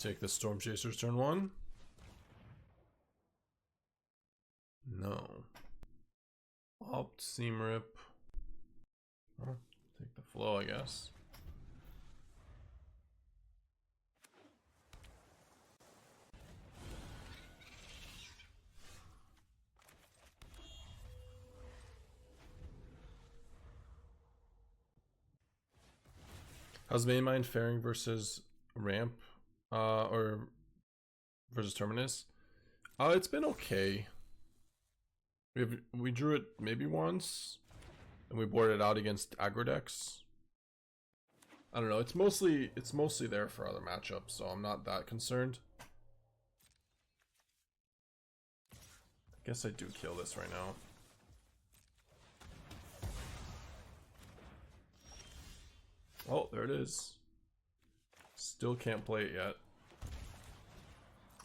take the Storm Chasers turn 1? No. Opt, Seam Rip. Well, take the flow, I guess. How's Mazemind faring versus Ramp? Or versus Terminus? It's been okay. We drew it maybe once, and we boarded it out against aggro decks. I don't know. It's mostly there for other matchups, so I'm not that concerned. I guess I do kill this right now. Oh, there it is. Still can't play it yet.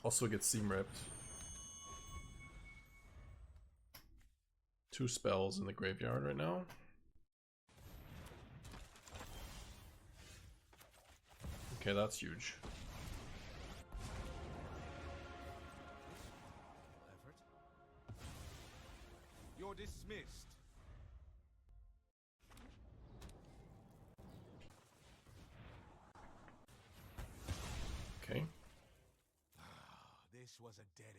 Also gets Seam Ripped. 2 spells in the graveyard right now. Okay, that's huge. You're dismissed. Okay. This was a dead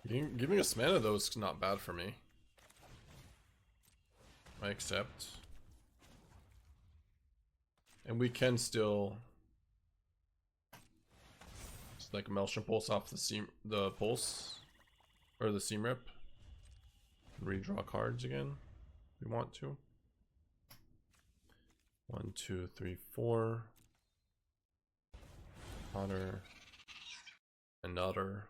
end. Giving us mana though is not bad for me. I accept. And we can still just like Maelstrom Pulse off the pulse or the Seam Rip. Redraw cards again if we want to. 1, 2, 3, 4. Another.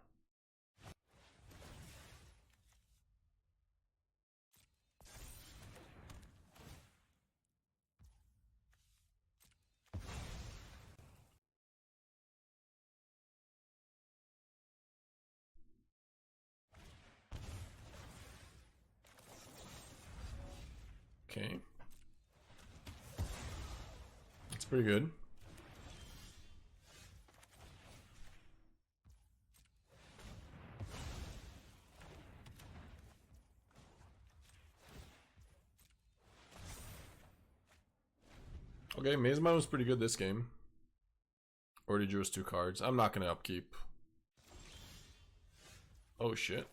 Okay. That's pretty good. Okay, Mazemind was pretty good this game. Already drew us 2 cards. I'm not gonna upkeep. Oh shit.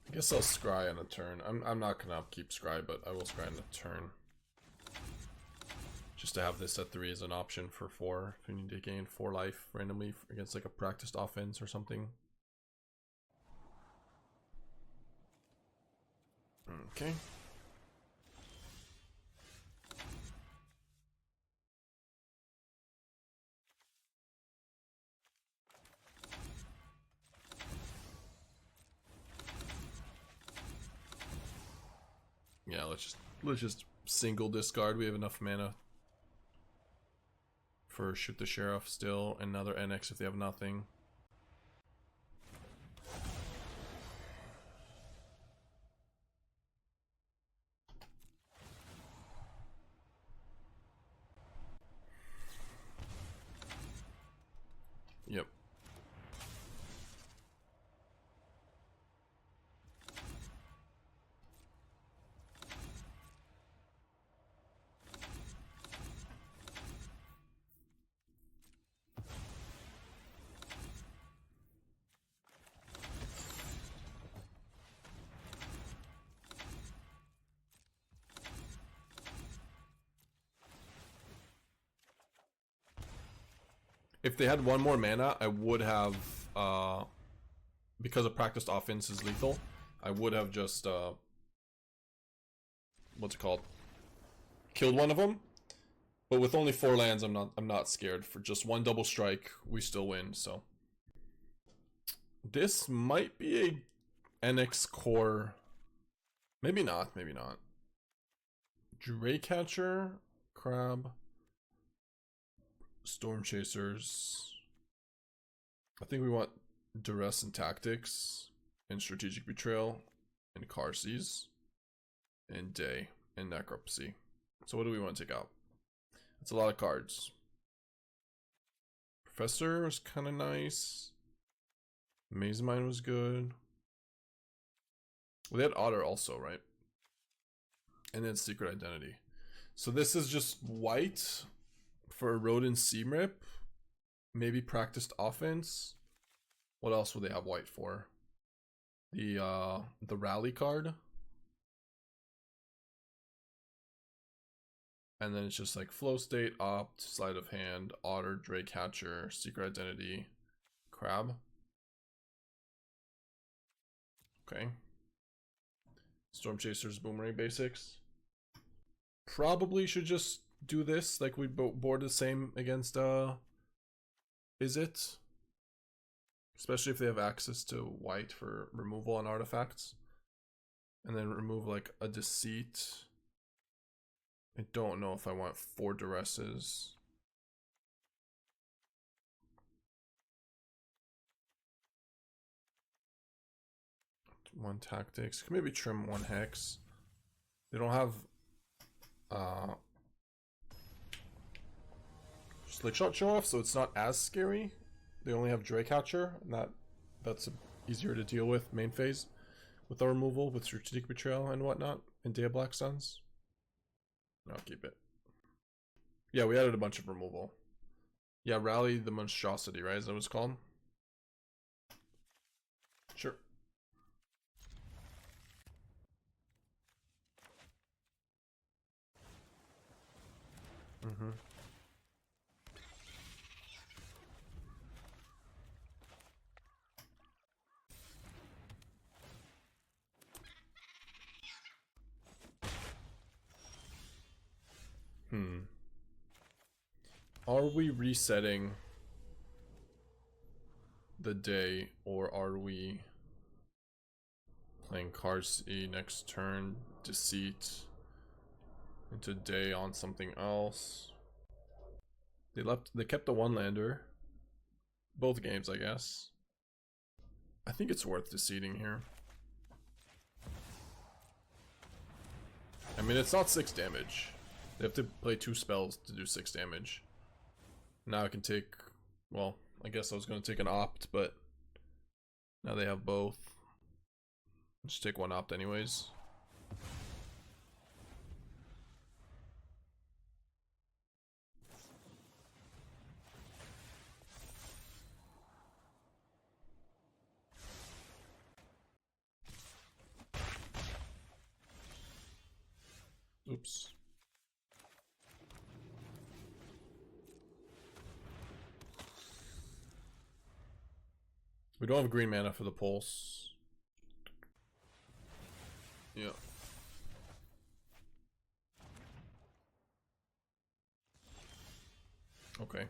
I guess I'll scry on a turn. I'm not gonna upkeep scry, but I will scry on a turn. Just to have this at 3 as an option for 4. If you need to gain 4 life randomly against like a practiced offense or something. Okay. Yeah, let's just single discard. We have enough mana for Shoot the Sheriff still, another Annex if they have nothing. Yep. If they had 1 more mana, I would have, because a practiced offense is lethal, I would have just, what's it called? killed one of them. But with only 4 lands, I'm not scared. For just 1 double strike, we still win. So this might be a Annex core. Maybe not. Maybe not. Draycatcher, Crab, Storm Chasers. I think we want Duress and Tactics, and Strategic Betrayal, and Qarsi's, and Day, and Necropsy. So what do we want to take out? It's a lot of cards. Professor was kind of nice. Mazemind was good. Well, they had Otter also, right? And then Secret Identity. So this is just white for a Rodent Seamrip. Maybe Practiced Offense. What else would they have white for? The Rally card. And then it's just like Flow State, Opt, Sleight of Hand, Otter, Draycatcher, Secret Identity, Crab. Okay. Storm Chasers, Boomerang basics. Probably should just do this like we board the same against Is it? Especially if they have access to white for removal on artifacts. And then remove like a Deceit. I don't know if I want 4 Duresses. One Tactics. Can maybe trim 1 Hex. They don't have Slingshot show off, so it's not as scary. They only have Draycatcher, and that's easier to deal with main phase with our removal with Strategic Betrayal and whatnot, and Day of Black Suns. I'll keep it. Yeah, we added a bunch of removal. Yeah, Rally the Monstrosity, right? Is that what it's called? Sure. Mm-hmm. Are we resetting the day, or are we playing Qarsi next turn, Deceit into Day on something else? They kept the 1-lander. Both games, I guess. I think it's worth Deceiving here. I mean, it's not 6 damage. They have to play 2 spells to do 6 damage. Now I can take, well, I guess I was going to take an Opt, but now they have both. Just take 1 Opt anyways. Oops. We don't have green mana for the Pulse. Yeah. Okay.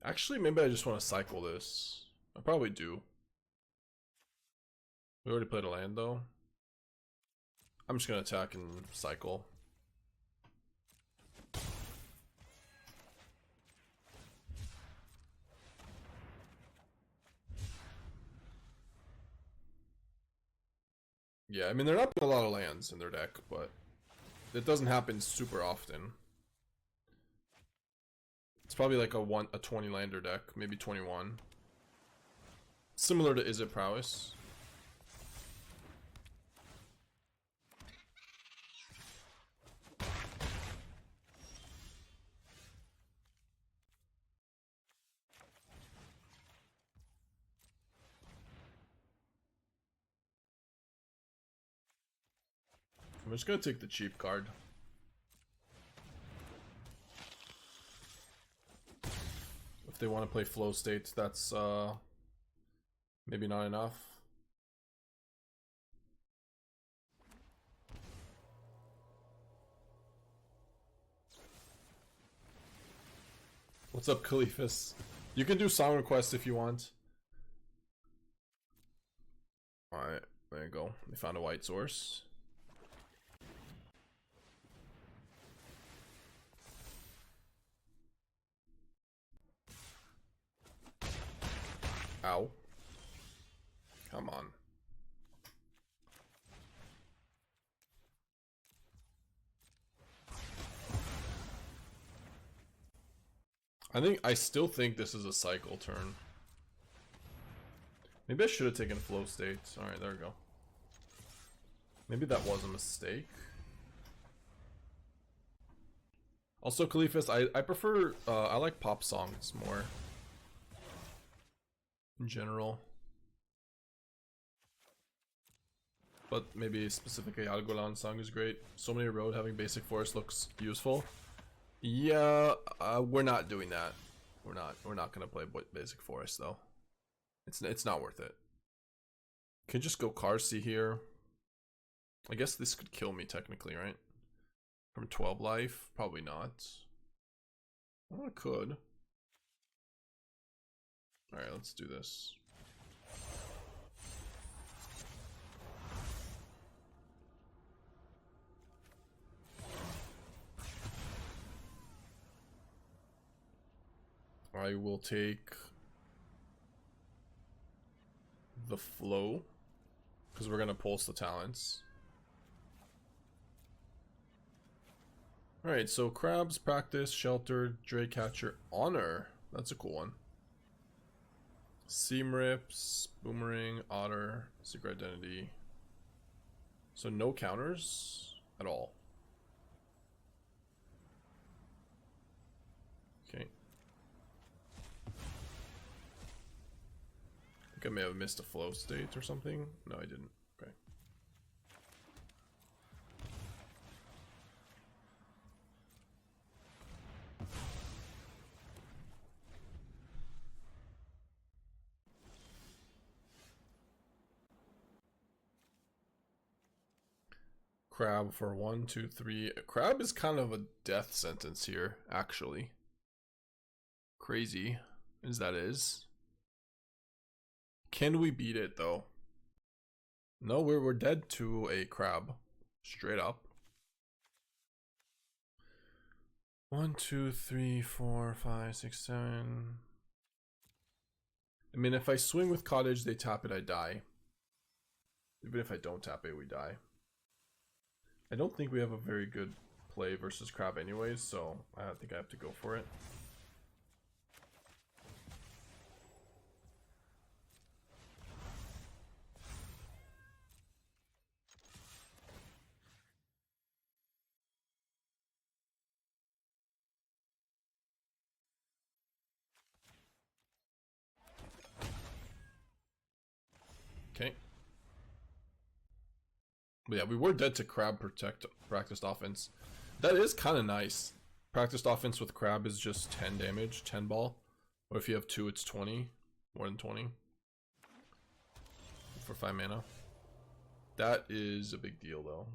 Actually, maybe I just want to cycle this. I probably do. We already played a land though. I'm just gonna attack and cycle. Yeah, I mean they're not putting a lot of lands in their deck, but it doesn't happen super often. It's probably like a 20 lander deck, maybe 21. Similar to Is It Prowess. I'm just gonna take the cheap card. If they want to play flow state, that's Maybe not enough. What's up, Caliphus? You can do song requests if you want. Alright, there you go. We found a white source. Ow. Come on. I still think this is a cycle turn. Maybe I should have taken flow states. Alright, there we go. Maybe that was a mistake. Also, Caliphus, I prefer, I like pop songs more. In general. But maybe specifically Algolan song is great. So Many Road having basic forest looks useful. Yeah, we're not doing that. We're not gonna play basic forest though. It's not worth it. Can just go Qarsi here. I guess this could kill me technically, right? From 12 life, probably not. Well, it could. All right, let's do this. I will take the flow because we're gonna pulse the talents. Alright, so crabs, practice, shelter, Draycatcher, honor. That's a cool one. Seam rips, boomerang, otter, secret identity. So no counters at all. Okay. I may have missed a flow state or something. No, I didn't. Okay. Crab for 1, 2, 3. Crab is kind of a death sentence here, actually. Crazy as that is. Can we beat it though? No, we're dead to a crab. Straight up. 1, 2, 3, 4, 5, 6, 7. I mean, if I swing with Cottage, they tap it, I die. Even if I don't tap it, we die. I don't think we have a very good play versus crab anyways, so I think I have to go for it. Okay. But yeah, we were dead to crab practiced offense. That is kind of nice. Practiced offense with crab is just 10 damage, 10 ball. Or if you have 2, it's 20. More than 20. For 5 mana. That is a big deal though.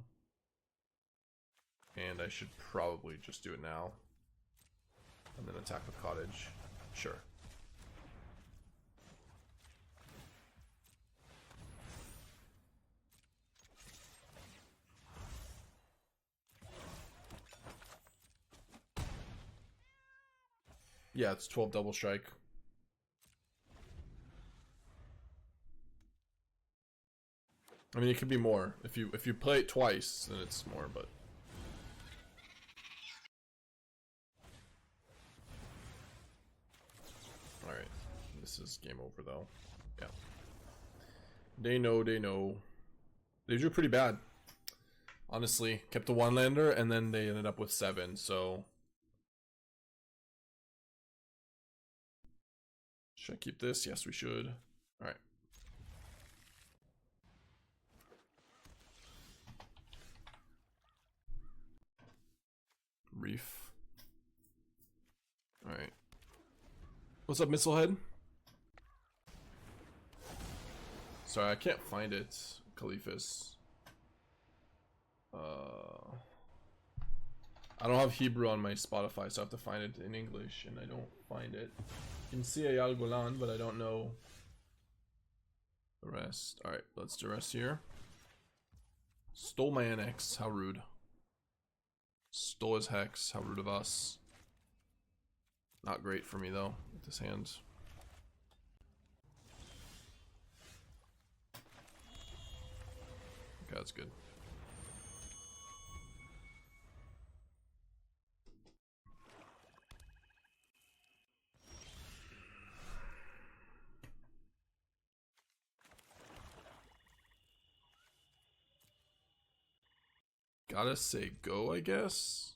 And I should probably just do it now. And then attack with Cottage. Sure. Yeah, it's 12 double strike. I mean, it could be more. If you play it twice, then it's more, but alright. This is game over though. Yeah. They know, they know. They drew pretty bad. Honestly. Kept the 1-lander and then they ended up with 7, so should I keep this? Yes, we should. Alright. Reef. Alright. What's up, Missilehead? Sorry, I can't find it, Caliphus. I don't have Hebrew on my Spotify, so I have to find it in English, and I don't find it. You can see Ayal Golan, but I don't know the rest. Alright, let's Duress here. Stole my Annex, how rude. Stole his Hex, how rude of us. Not great for me though, with this hand. Okay, that's good. Gotta say go, I guess.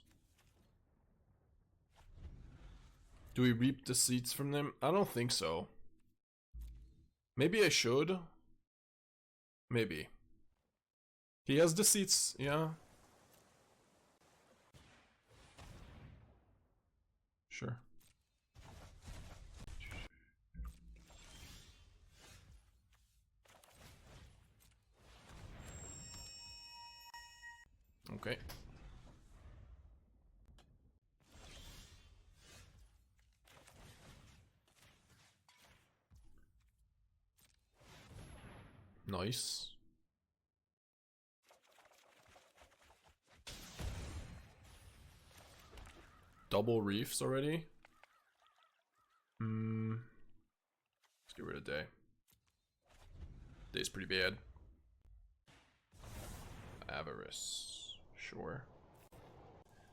Do we reap deceits from them? I don't think so. Maybe I should. Maybe. He has deceits, yeah. Sure. Okay. Nice. Double reefs already? Let's get rid of day. Day's pretty bad. Avarice. Sure.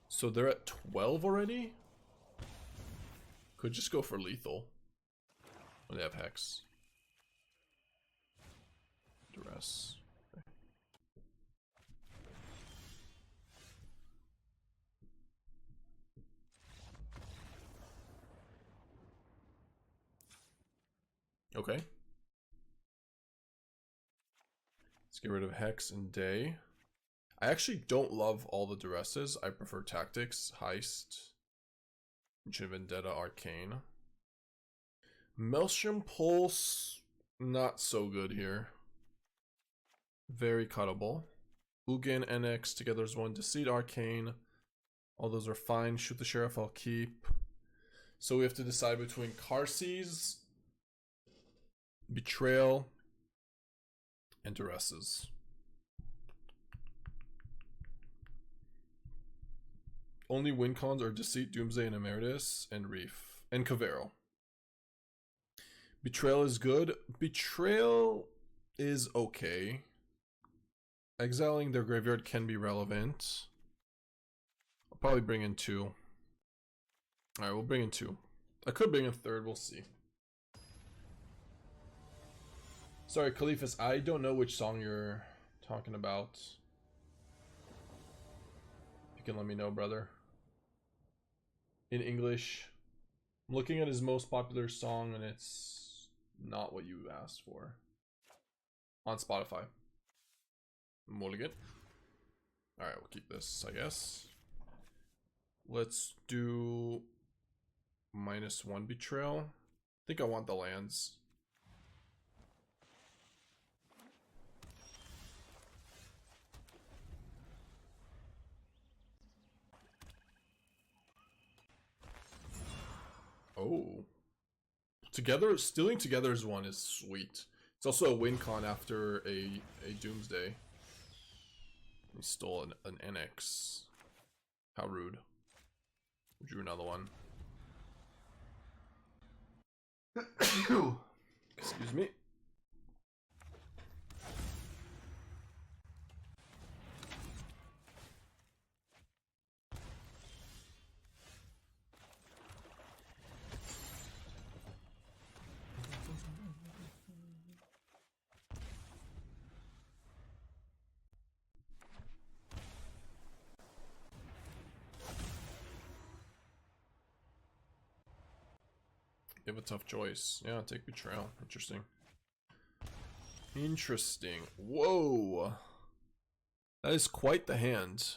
So they're at 12 already? Could just go for lethal. When they have Hex. Duress. Okay. Let's get rid of Hex and Day. I actually don't love all the Duresses. I prefer Tactics, Heist, Ancient Vendetta, Arcane. Maelstrom Pulse, not so good here. Very cuttable. Ugin, Annex, together as one. Deceit, Arcane. All those are fine. Shoot the Sheriff, I'll keep. So we have to decide between Qarsi's, Betrayal, and Duresses. Only win cons are Deceit, Doomsday, and Emeritus, and Reef, and Cavero. Betrayal is good. Betrayal is okay. Exiling their graveyard can be relevant. I'll probably bring in 2. Alright, we'll bring in 2. I could bring in 3rd, we'll see. Sorry, Caliphus, I don't know which song you're talking about. You can let me know, brother. In English. I'm looking at his most popular song and it's not what you asked for. On Spotify. Mulligan. Alright, we'll keep this, I guess. Let's do -1 Betrayal. I think I want the lands. Oh. Together, stealing Together's one is sweet. It's also a win con after a Doomsday. He stole an Annex. How rude. Drew another one. Excuse me. You have a tough choice. Yeah, take Betrayal. Interesting. Interesting. Whoa. That is quite the hand.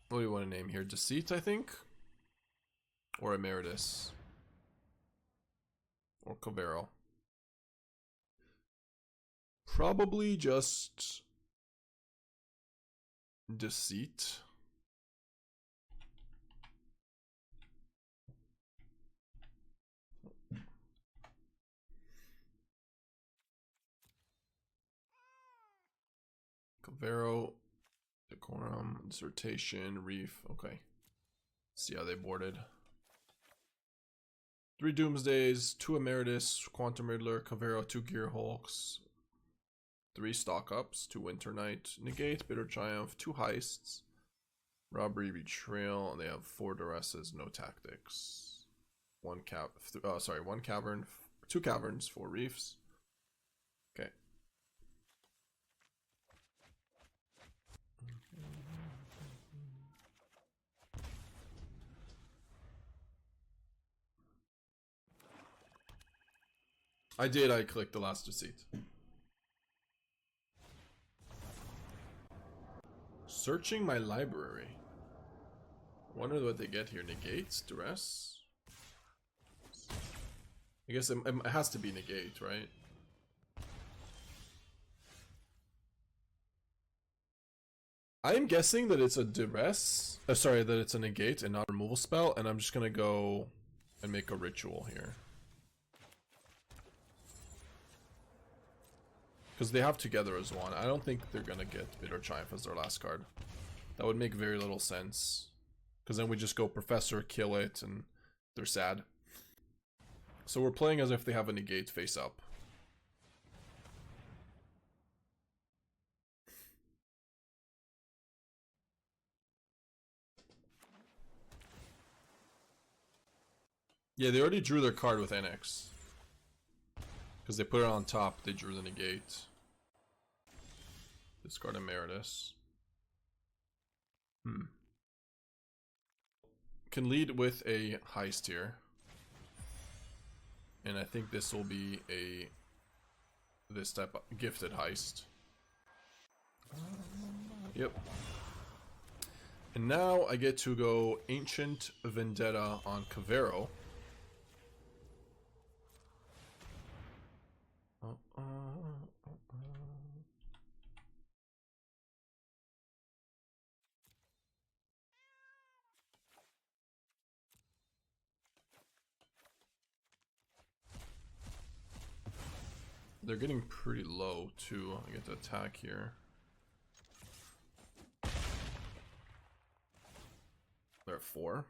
What do you want to name here? Deceit, I think? Or Emeritus? Or Cavero? Probably just Deceit. Cavero, Decorum, Dissertation, Reef. Okay. See how they boarded. 3 Doomsdays, 2 Emeritus, Quantum Riddler, Cavero, 2 Gear Hulks, 3 Stock Ups, 2 Winter Knight, Negate, Bitter Triumph, 2 Heists, Robbery, Betrayal, and they have 4 Duresses, no Tactics. 1 cavern, 2 caverns, 4 reefs. Okay. I clicked the last Deceit. Searching my library. Wonder what they get here. Negates? Duress? I guess it has to be negate, right? I'm guessing that it's a duress. Sorry, that it's a negate and not a removal spell, and I'm just gonna go and make a ritual here. Because they have Together as one. I don't think they're gonna get Bitter Triumph as their last card. That would make very little sense. Because then we just go Professor, kill it, and they're sad. So we're playing as if they have a negate face up. Yeah, they already drew their card with Annex. Because they put it on top, they drew the negate. Discard Emeritus. Can lead with a Heist here. And I think this will be this type of gifted Heist. Yep. And now I get to go Ancient Vendetta on Cavero. They're getting pretty low too. I get to attack here. They're at 4.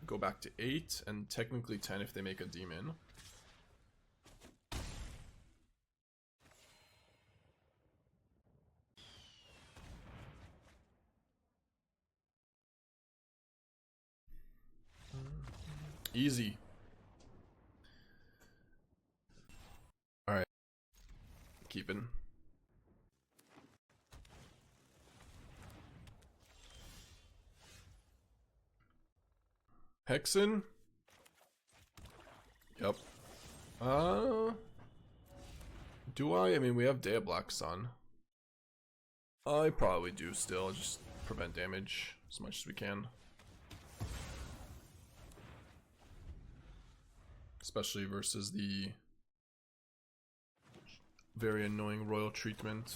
Go back to 8 and technically 10 if they make a demon. Easy. Alright. Keeping. Hexen? Yep. Do I? I mean, we have Day of Black Sun. I probably do still, just prevent damage as much as we can. Especially versus the very annoying royal treatment.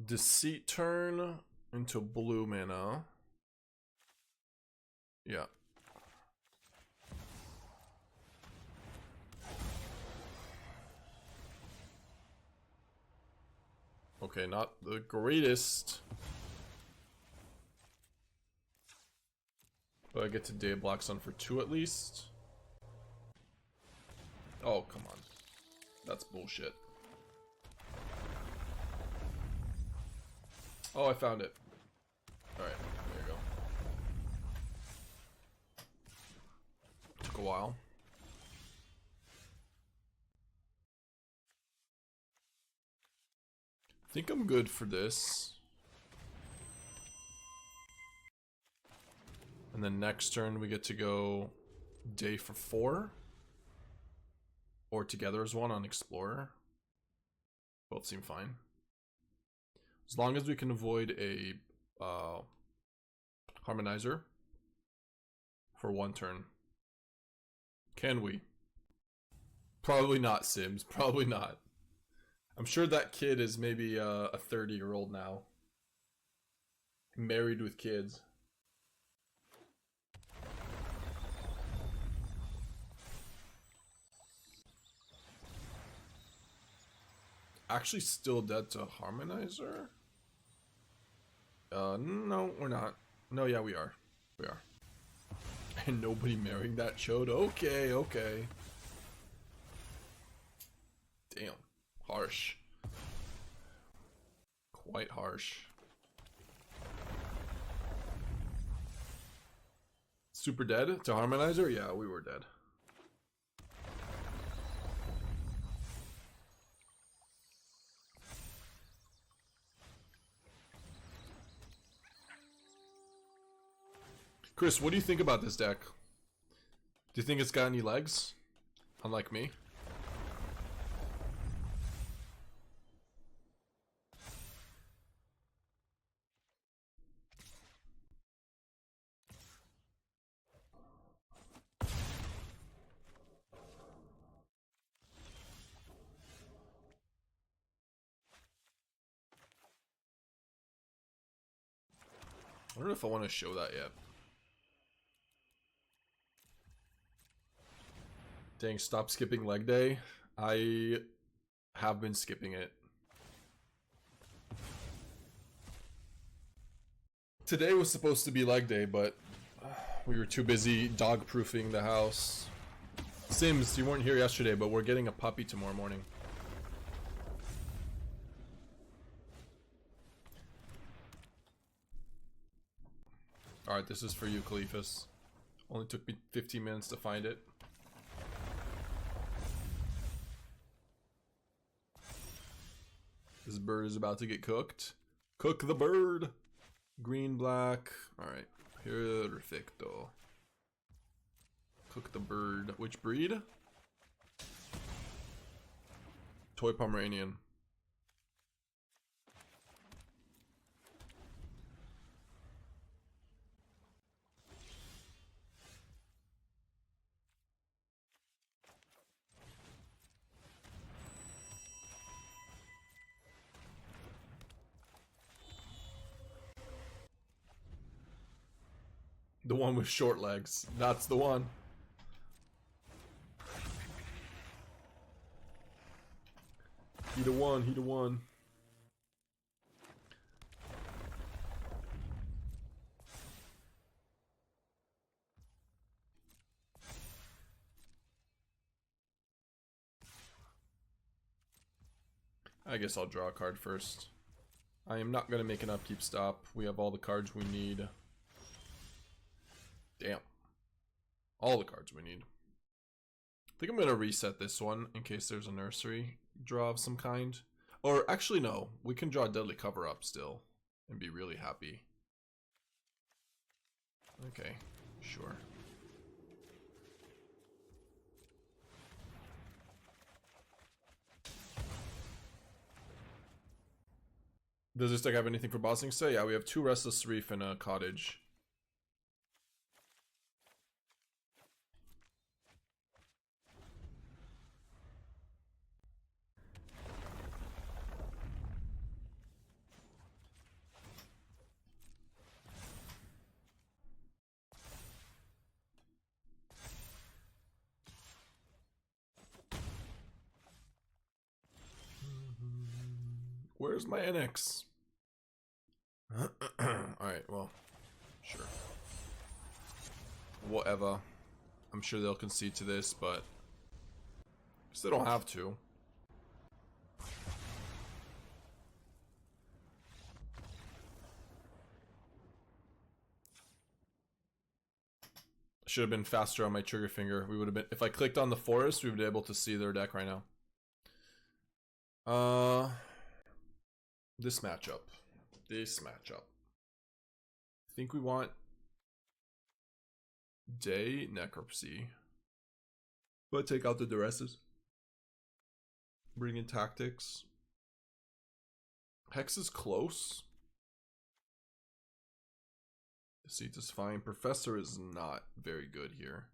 Deceit turn into blue mana. Yeah. Okay, not the greatest. But I get to Day of Black Sun for 2 at least. Oh, come on. That's bullshit. Oh, I found it. Alright, there you go. Took a while. I think I'm good for this. And then next turn we get to go Day for 4. Or together as one on Explorer. Both seem fine. As long as we can avoid a Harmonizer for 1 turn. Can we? Probably not, Sims. Probably not. I'm sure that kid is maybe a 30-year-old now. Married with kids. Actually still dead to Harmonizer? No, we're not. No, yeah, we are. We are. And nobody marrying that chode? Okay, okay. Damn. Harsh. Quite harsh. Super dead to Harmonizer? Yeah, we were dead. Chris, what do you think about this deck? Do you think it's got any legs? Unlike me. I don't know if I want to show that yet. Dang, stop skipping leg day. I have been skipping it. Today was supposed to be leg day, but we were too busy dog-proofing the house. Sims, you weren't here yesterday, but we're getting a puppy tomorrow morning. Alright, this is for you, Cleophas. Only took me 15 minutes to find it. This bird is about to get cooked. Cook the bird! Green, black. Alright. Perfecto. Cook the bird. Which breed? Toy Pomeranian. The one with short legs. That's the one. He the one, he the one. I guess I'll draw a card first. I am not going to make an upkeep stop. We have all the cards we need. Damn. All the cards we need. I think I'm going to reset this one in case there's a nursery draw of some kind. Or actually no, we can draw Deadly Cover Up still and be really happy. Okay, sure. Does this deck have anything for bossing say? Yeah, we have 2 Restless Reef and a Cottage. Where's my Annex? Alright, well, sure. Whatever. I'm sure they'll concede to this, but I guess they don't have to. Should have been faster on my trigger finger. We would have been, if I clicked on the forest, we would be able to see their deck right now. This matchup. I think we want Day Necropsy. But take out the Duresses. Bring in Tactics. Hex is close. Deceit is fine. Professor is not very good here.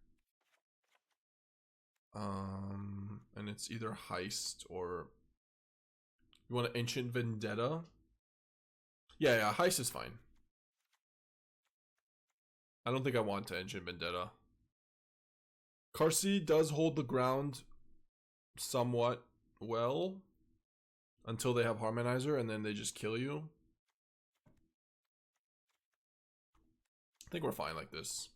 And it's either Heist or... You want an Ancient Vendetta? Yeah, Heist is fine. I don't think I want to Ancient Vendetta. Qarsi does hold the ground somewhat well until they have Harmonizer and then they just kill you. I think we're fine like this.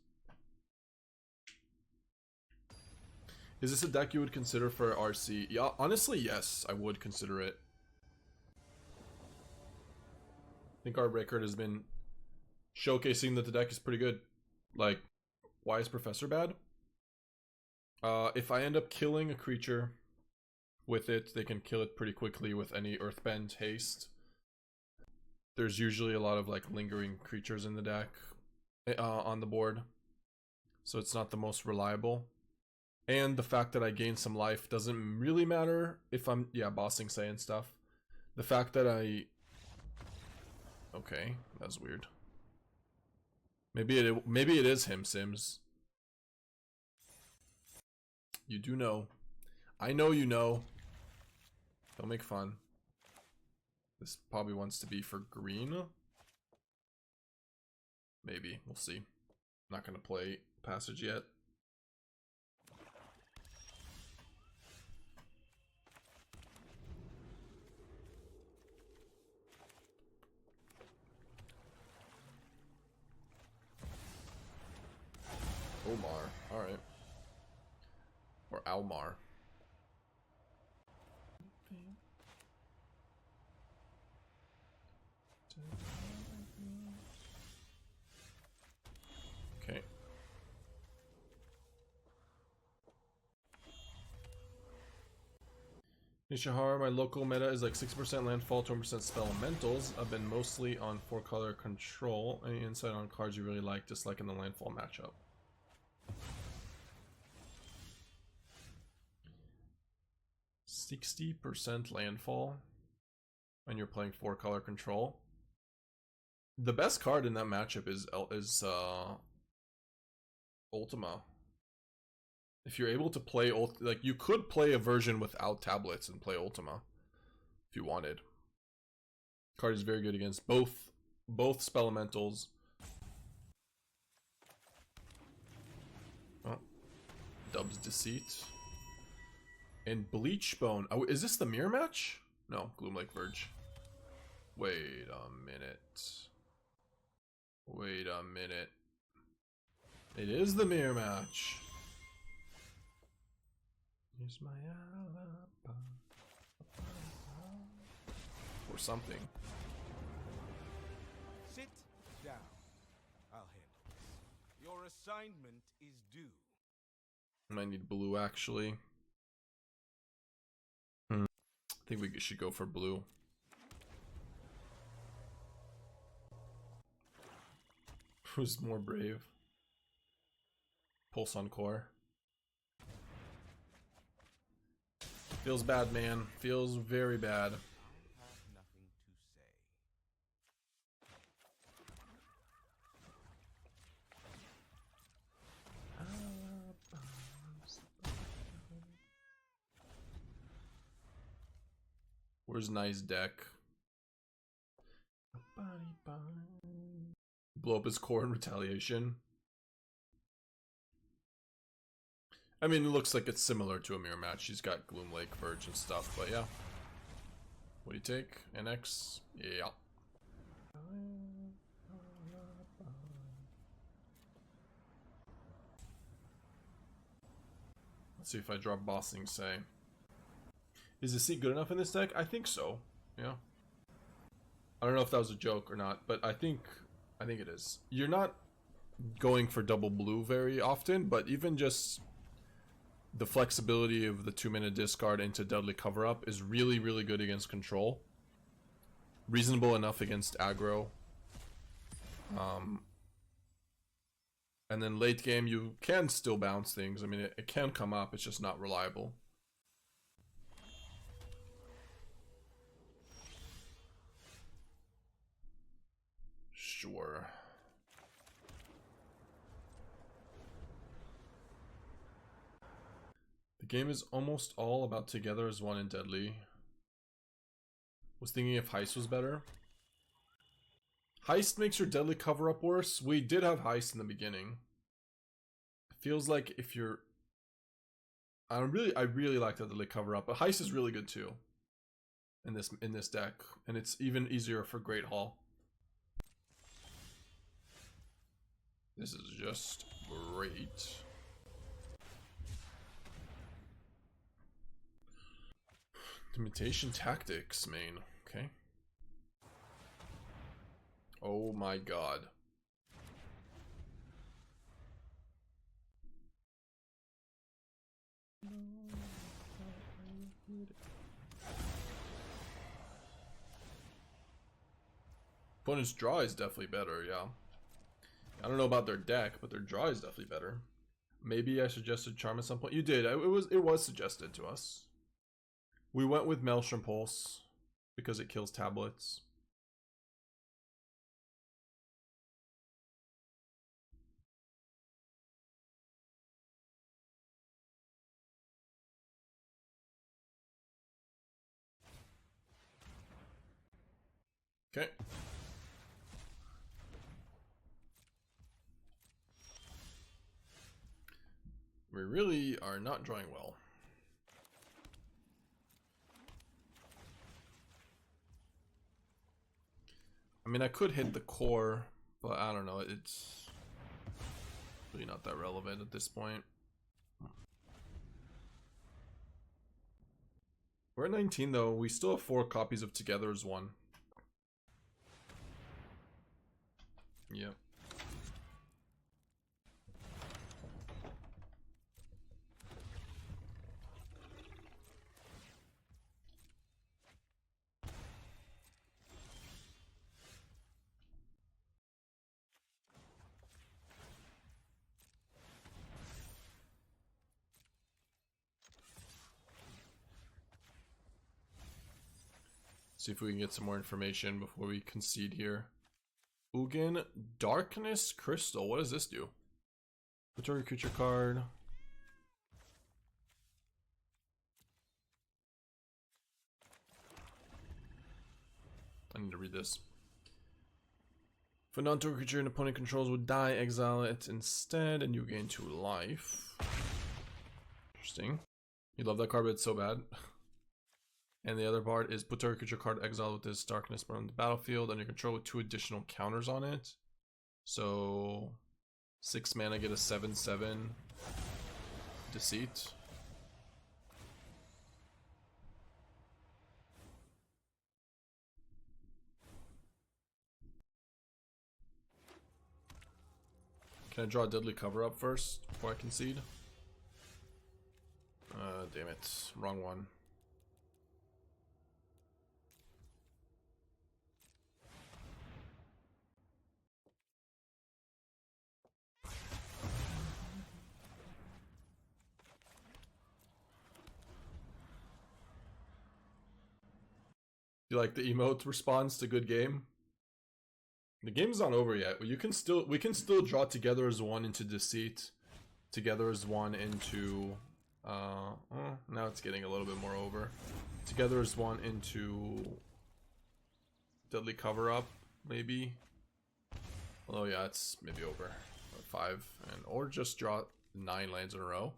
Is this a deck you would consider for RC? Yeah, honestly, yes, I would consider it. I think our record has been showcasing that the deck is pretty good. Like, why is Professor bad? If I end up killing a creature with it, they can kill it pretty quickly with any Earthbend haste. There's usually a lot of like lingering creatures in the deck on the board, so it's not the most reliable. And the fact that I gain some life doesn't really matter if I'm bossing say and stuff. The fact that I... Okay, that's weird. Maybe it is him, Sims. You do know. I know you know. Don't make fun. This probably wants to be for green. Maybe. We'll see. Not gonna play Passage yet. Omar. Alright. Or Almar. Okay. Nishihara, my local meta is like 6% landfall, 20% spelementals. I've been mostly on 4-color control. Any insight on cards you really like, dislike in the landfall matchup? 60% landfall when you're playing 4-color control. The best card in that matchup is Ultima. If you're able to play like you could play a version without tablets and play Ultima if you wanted. Card is very good against both spelementals. Oh, dubs Deceit. And Bleachbone. Oh, is this the mirror match? No, Gloomlake Verge. Wait a minute. Wait a minute. It is the mirror match. Here's my alibi. Or something. Sit down. I'll handle this. Your assignment is due. Might need blue actually. I think we should go for blue. Who's more brave? Pulse on core. Feels bad, man. Feels very bad. I have nothing to say. Where's nice deck? Blow up his core in retaliation. I mean, it looks like it's similar to a mirror match. She's got Gloomlake Verge and stuff, but yeah. What do you take? Annex? Yeah. Let's see if I drop Bossing Say. Is Deceit good enough in this deck? I think so. Yeah. I don't know if that was a joke or not, but I think it is. You're not going for double blue very often, but even just the flexibility of the 2-minute discard into Deadly Cover-Up is really, really good against control. Reasonable enough against aggro. And then late game, you can still bounce things. I mean, it can come up, it's just not reliable. Sure. The game is almost all about Together as One and Deadly. Was thinking if Heist was better. Heist makes your Deadly cover-up worse. We did have Heist in the beginning. It feels like if you're... I really like the Deadly cover-up, but Heist is really good too. In this deck. And it's even easier for Great Hall. This is just great. Intimidation Tactics, main. Okay. Oh my god. Opponent's draw is definitely better, yeah. I don't know about their deck, but their draw is definitely better. Maybe I suggested Charm at some point. You did. It was suggested to us. We went with Maelstrom Pulse because it kills tablets. Okay. We really are not drawing well. I mean, I could hit the core, but I don't know. It's really not that relevant at this point. We're at 19 though. We still have 4 copies of Together as One. Yep. See if we can get some more information before we concede here. Ugin, Darkness Crystal. What does this do? Watery creature card. I need to read this. If a non-token creature an opponent controls would die, exile it instead, and you gain 2 life. Interesting. You love that card, but it's so bad. And the other part is put target creature card exile with this darkness on the battlefield under control with 2 additional counters on it. So 6 mana, get a 7/7 Deceit. Can I draw a Deadly cover up first before I concede? Damn it, wrong one. You like the emote response to good game? The game's not over yet. We can still draw Together as One into Deceit. Together as One into now it's getting a little bit more over. Together as One into Deadly Cover Up, maybe. Although yeah, it's maybe over. 5 or just draw 9 lands in a row.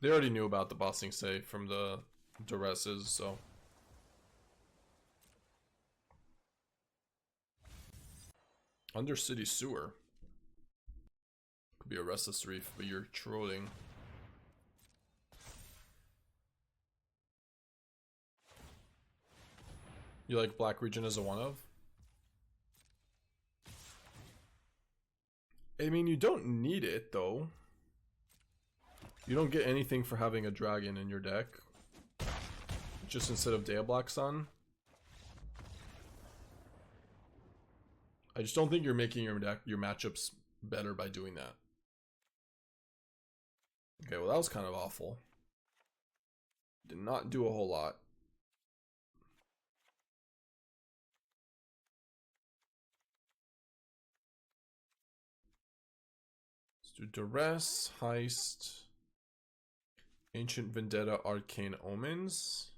They already knew about the bossing save from the Duresses, so. Undercity Sewer. Could be a Restless Reef, but you're trolling. You like Black Region as a one of? I mean, you don't need it though. You don't get anything for having a dragon in your deck. Just instead of Day Black Sun. I just don't think you're making your deck, your matchups better by doing that. Okay, well that was kind of awful. Did not do a whole lot. Let's do Duress, Heist, Ancient Vendetta, Arcane Omens.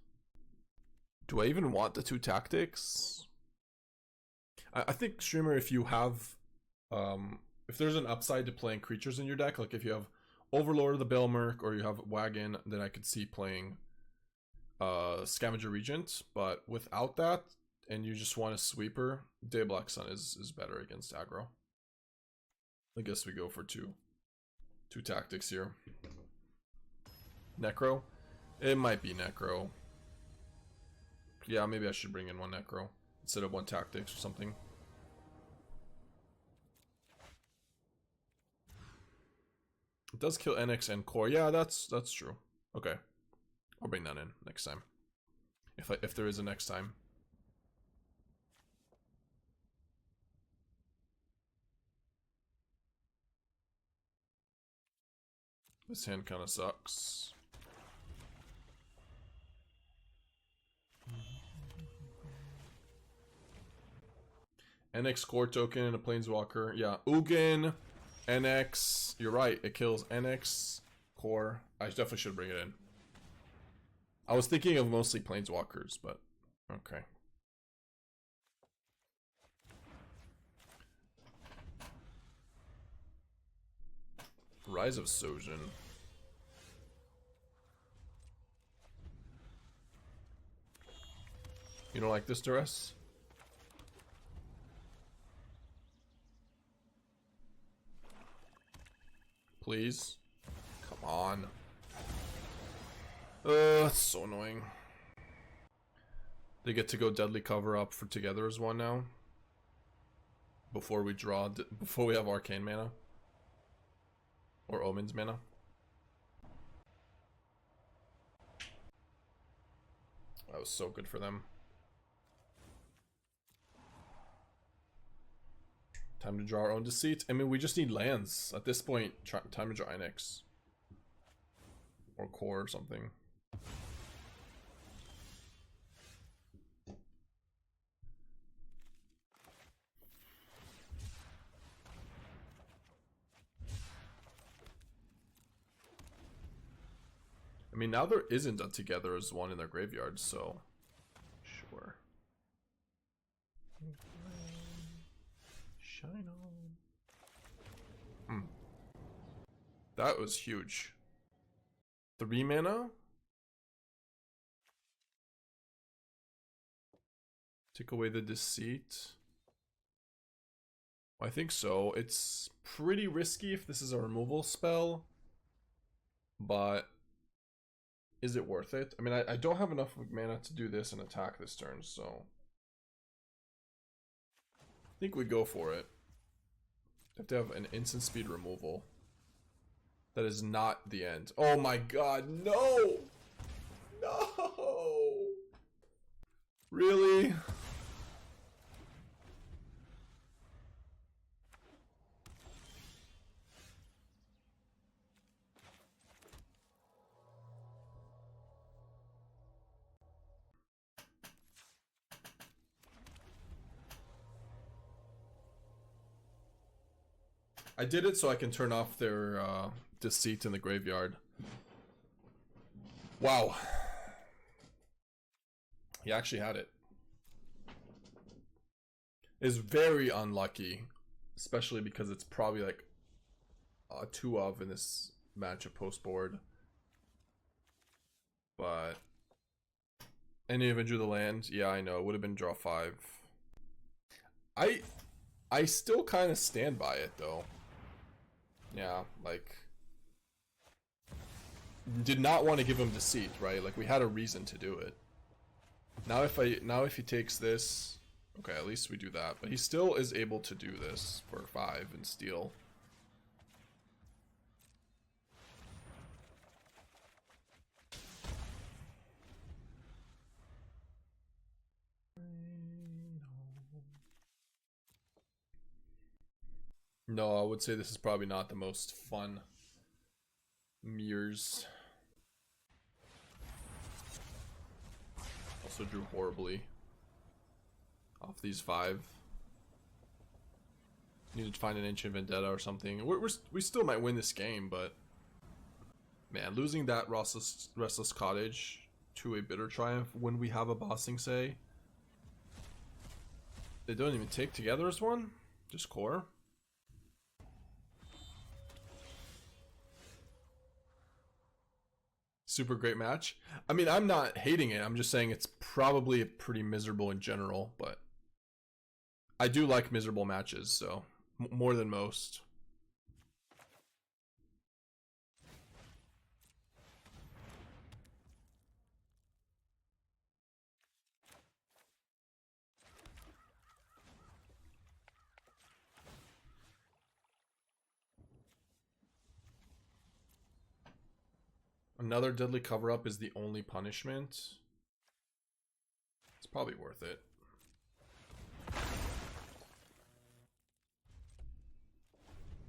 Do I even want the 2 tactics? I think, streamer, if you have, if there's an upside to playing creatures in your deck, like if you have Overlord of the Baelmerk or you have Wagon, then I could see playing Scavenger Regent. But without that, and you just want a sweeper, Day Black Sun is better against aggro. I guess we go for two tactics here. Necro? It might be Necro. Yeah, maybe I should bring in 1 Necro instead of 1 tactics or something. It does kill Annex and Core. Yeah, that's true. Okay, I'll bring that in next time. If there is a next time. This hand kind of sucks. NX core token and a planeswalker. Yeah, Ugin, NX. You're right, it kills NX core. I definitely should bring it in. I was thinking of mostly planeswalkers, but okay. Rise of Sojin. You don't like this, Duress? Please? Come on. That's so annoying. They get to go Deadly Cover up for together as one now. Before we draw, before we have Arcane mana. Or Omens mana. That was so good for them. Time to draw our own Deceit. I mean, we just need lands. At this point, time to draw Annex. Or Core or something. I mean, now there isn't a together as one in their graveyard, so sure. Shine on. That was huge. 3 mana? Take away the Deceit. I think so. It's pretty risky if this is a removal spell. But is it worth it? I mean, I don't have enough mana to do this and attack this turn, so I think we go for it. Have to have an instant speed removal. That is not the end. Oh my god, no! No! Really? I did it so I can turn off their Deceit in the graveyard. Wow. He actually had it. It's very unlucky. Especially because it's probably like a 2 of in this matchup post board. But any of it drew the land? Yeah, I know. It would have been draw 5. I still kind of stand by it though. Yeah, like did not want to give him Deceit, right? Like we had a reason to do it. Now if he takes this, okay, at least we do that. But he still is able to do this for 5 and steal. No, I would say this is probably not the most fun mirrors. Also drew horribly off these 5. Needed to find an Ancient Vendetta or something. We still might win this game, but man, losing that Restless Cottage to a bitter triumph when we have a bossing say. They don't even take together as one? Just core? Super great match. I mean, I'm not hating it. I'm just saying it's probably pretty miserable in general, but I do like miserable matches, so more than most. Another deadly cover-up is the only punishment. It's probably worth it.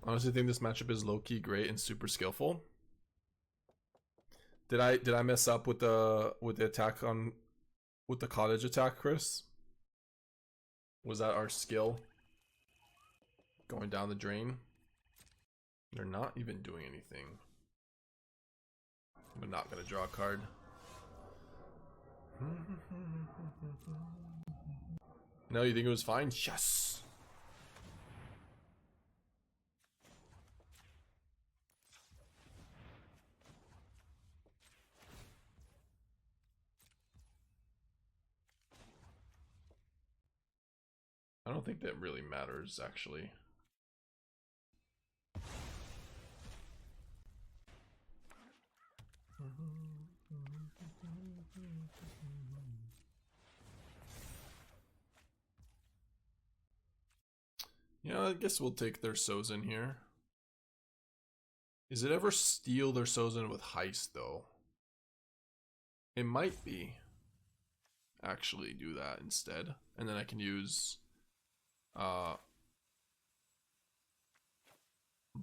Honestly, think this matchup is low-key great and super skillful. Did I mess up with the attack on with the cottage attack, Chris? Was that our skill going down the drain? They're not even doing anything. I'm not gonna draw a card. No, you think it was fine? Yes. I don't think that really matters, actually. Yeah, I guess we'll take their Sozin here. Is it ever steal their Sozin with Heist, though? It might be. Actually do that instead. And then I can use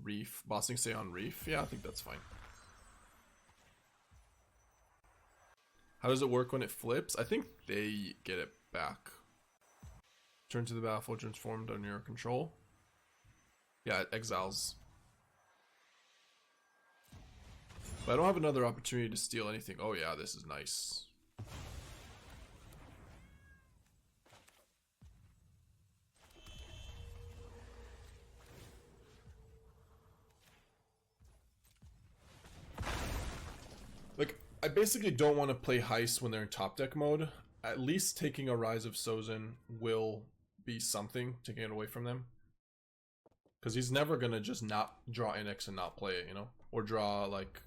Reef. Bossing say on Reef. Yeah, I think that's fine. How does it work when it flips? I think they get it back. Turn to the battlefield transformed under your control. Yeah, it exiles. But I don't have another opportunity to steal anything. Oh yeah, this is nice. Like, I basically don't want to play Heist when they're in top deck mode. At least taking a Rise of Sozin will be something, taking it away from them. Because he's never going to just not draw Annex and not play it, you know? Or draw, like,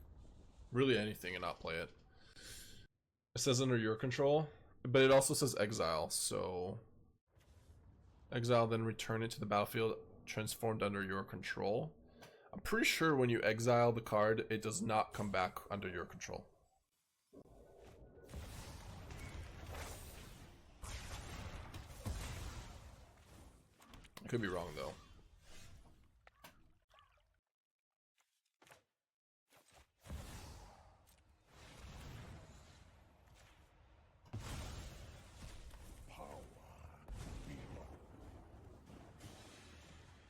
really anything and not play it. It says under your control, but it also says exile, so... Exile, then return it to the battlefield transformed under your control. I'm pretty sure when you exile the card, it does not come back under your control. I could be wrong, though.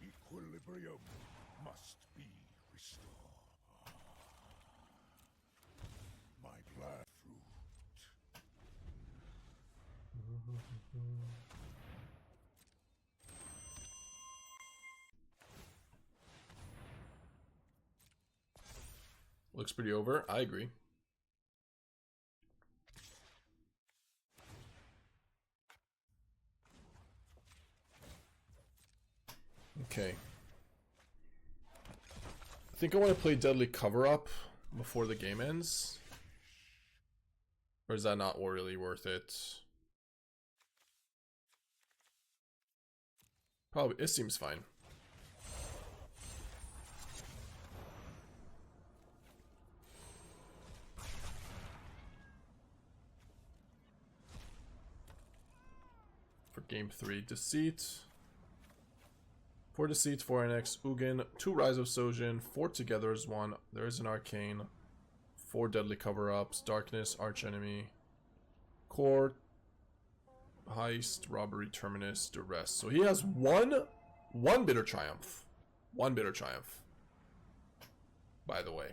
Equilibrium must be restored. My blood fruit. Looks pretty over. I agree. Okay. think I want to play Deadly Cover Up before the game ends. Or is that not really worth it? Probably, it seems fine. For game 3, Deceit. 4 Deceit, 4 Annex, Ugin, 2 Rise of Sojin, 4 Together is 1. There is an Arcane. 4 Deadly Cover-Ups, Darkness, Archenemy, Core, Heist, Robbery, Terminus, Duress. So he has one Bitter Triumph. One Bitter Triumph. By the way.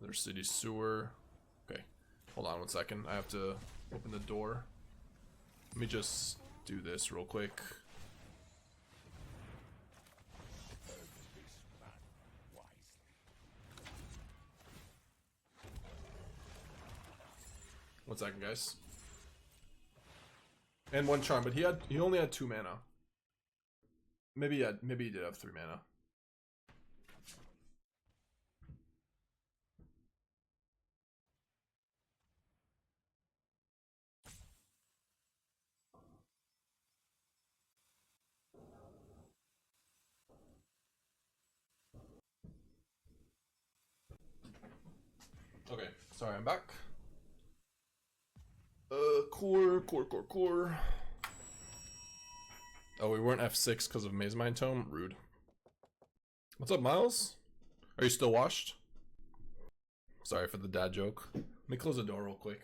There's City Sewer. Okay, hold on one second. I have to open the door. Let me just do this real quick. One second, guys. And 1 charm, but he only had 2 mana. Maybe he did have 3 mana. Okay, sorry, I'm back. Core. Oh, we weren't F6 because of Mazemind Tome? Rude. What's up, Miles? Are you still washed? Sorry for the dad joke. Let me close the door real quick.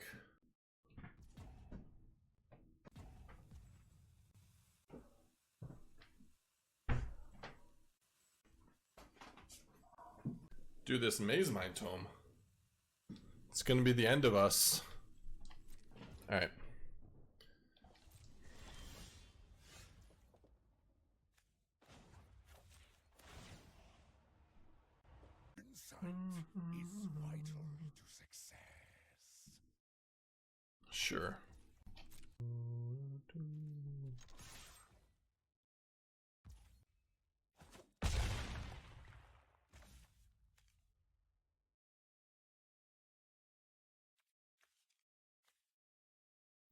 Dude, this Mazemind Tome. It's gonna be the end of us. Alright. Insight is vital to success. Sure.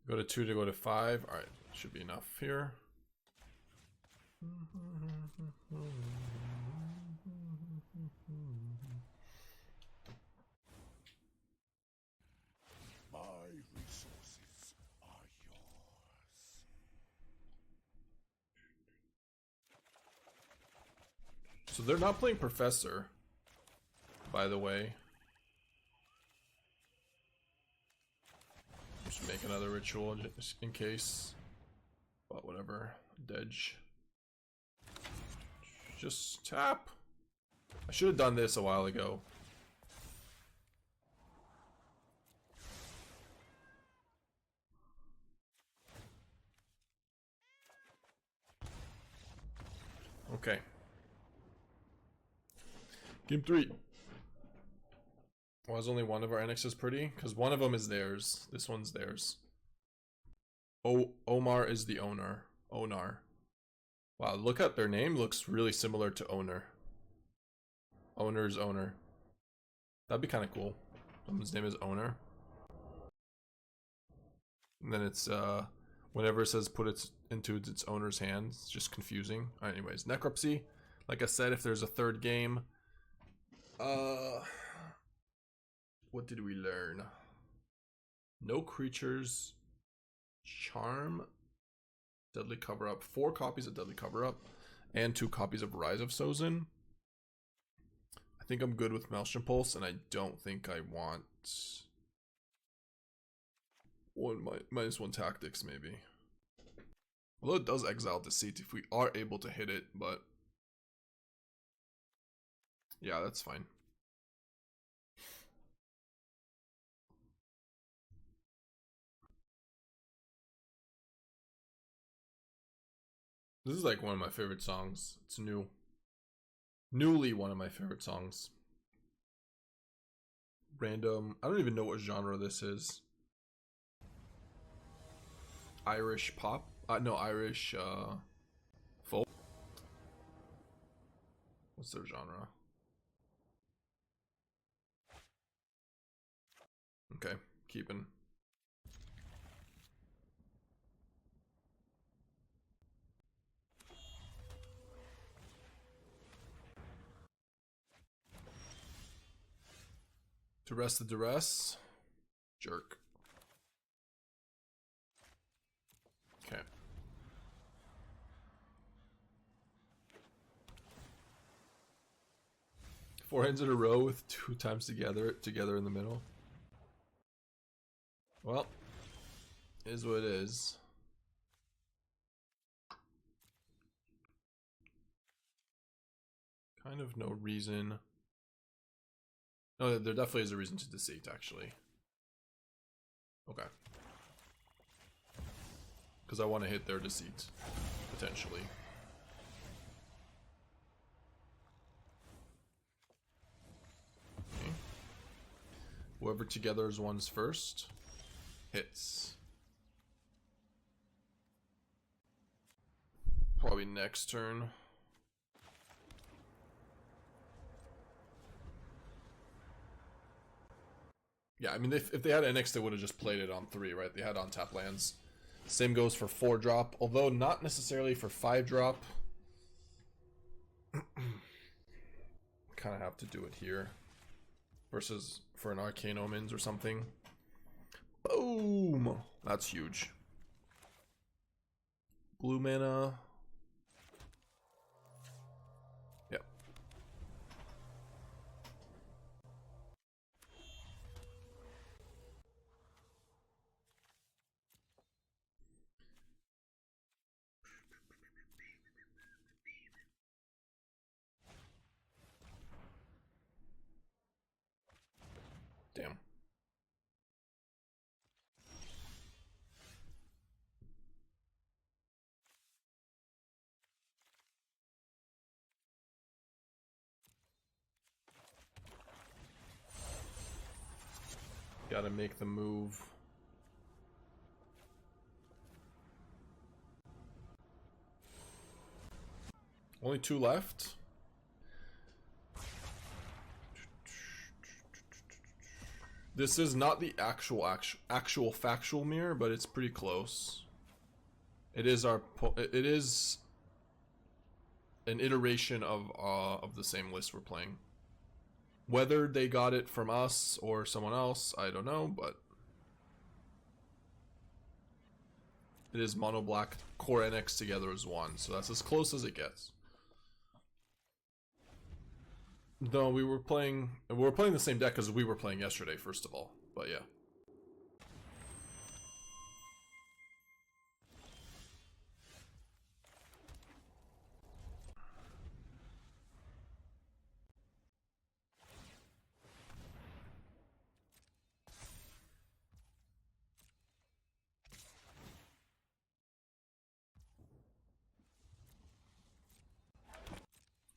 Go to 2 to go to 5. Alright, should be enough here. My resources are yours. So they're not playing Professor, by the way. Just make another ritual just in case. But whatever. Dedge. Just tap. I should have done this a while ago. Okay. Game 3. Why is only one of our annexes pretty? Because one of them is theirs. This one's theirs. Omar is the owner. Onar. Wow, look at their name. Looks really similar to owner. Owner's owner. That'd be kind of cool. Someone's name is owner. And then it's, whenever it says put it into its owner's hands, it's just confusing. Alright, anyways, Necropsy. Like I said, if there's a 3rd game, what did we learn? No creatures, charm, Deadly Cover Up, 4 copies of Deadly Cover Up, and 2 copies of Rise of Sozin. I think I'm good with Maelstrom Pulse, and I don't think I want -1 tactics maybe. Although it does exile Deceit if we are able to hit it, but yeah, that's fine. This is like one of my favorite songs. It's newly one of my favorite songs. Random. I don't even know what genre this is. Irish pop? No, Irish folk. What's their genre? Okay, keeping. Duress the Duress. Jerk. Okay. Four hands in a row with 2 times together in the middle. Well, is what it is. Kind of no reason. No, there definitely is a reason to Deceit, actually. Okay. Because I want to hit their Deceit, potentially. Okay. Whoever together's one's first hits. Probably next turn. Yeah, I mean, if they had Annex, they would have just played it on 3, right? They had on tap lands. Same goes for 4-drop, although not necessarily for 5-drop. Kind of have to do it here. Versus for an Arcane Omens or something. Boom! That's huge. Blue mana. Yep. Damn. Gotta make the move. Only 2 left. This is not the actual factual mirror, but it's pretty close. It is an iteration of the same list we're playing. Whether they got it from us or someone else, I don't know, but it is mono black core Annex together as one, so that's as close as it gets. No, we were playing the same deck as we were playing yesterday, first of all, but yeah.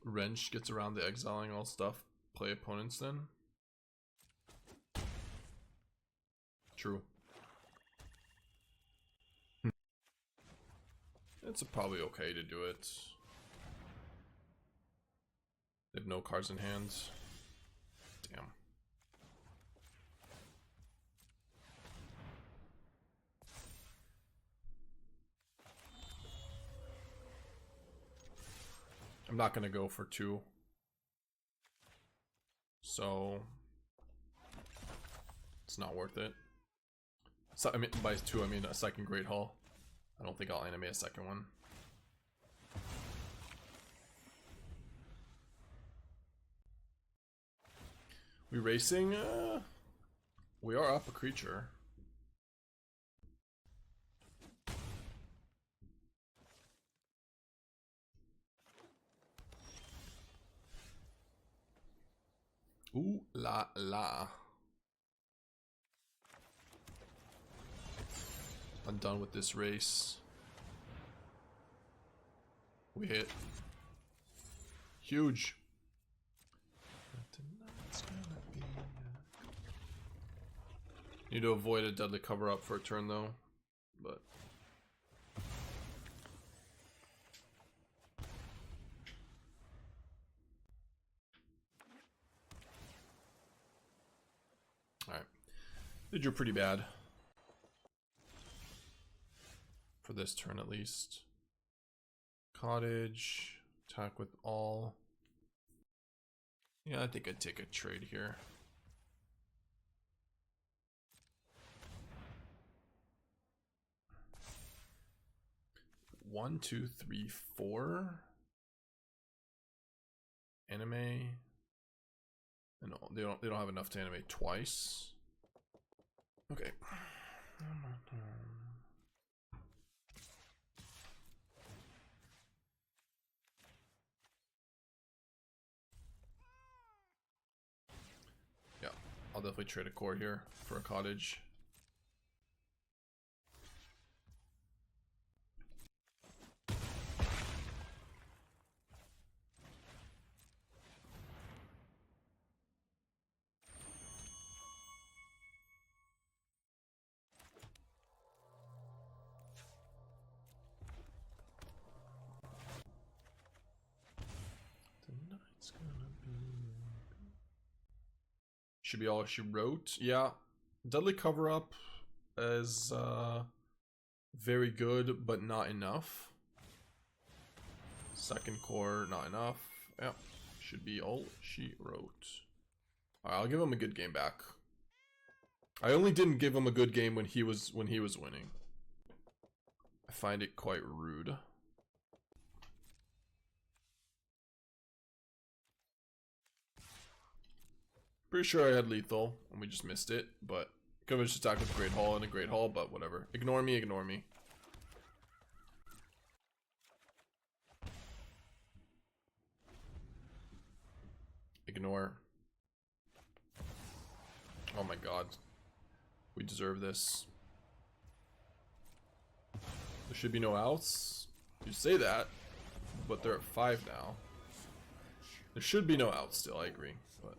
Wrench gets around the exiling all stuff. Play opponents then. True. It's probably okay to do it. They have no cards in hand. Damn. I'm not gonna go for 2. So it's not worth it. So I mean by 2 I mean a second Great Hall. I don't think I'll animate a second one. We racing? We are up a creature. Ooh la la. I'm done with this race. We hit. Huge. Need to avoid a deadly cover up for a turn though, but alright. They drew pretty bad. For this turn at least. Cottage. Attack with all. Yeah, I think I'd take a trade here. One, two, three, four. Anime. And they don't have enough to animate twice. Okay. Yeah, I'll definitely trade a core here for a cottage. Should be all she wrote. Yeah, Deadly Cover Up is very good, but not enough. Second core, not enough. Yeah, should be all she wrote. Alright, I'll give him a good game back. I only didn't give him a good game when he was winning. I find it quite rude. Pretty sure I had lethal and we just missed it, but could have just attacked with Great Hall and a Great Hall, but whatever. Ignore me, ignore me. Ignore. Oh my god. We deserve this. There should be no outs. You say that, but they're at 5 now. There should be no outs still, I agree. But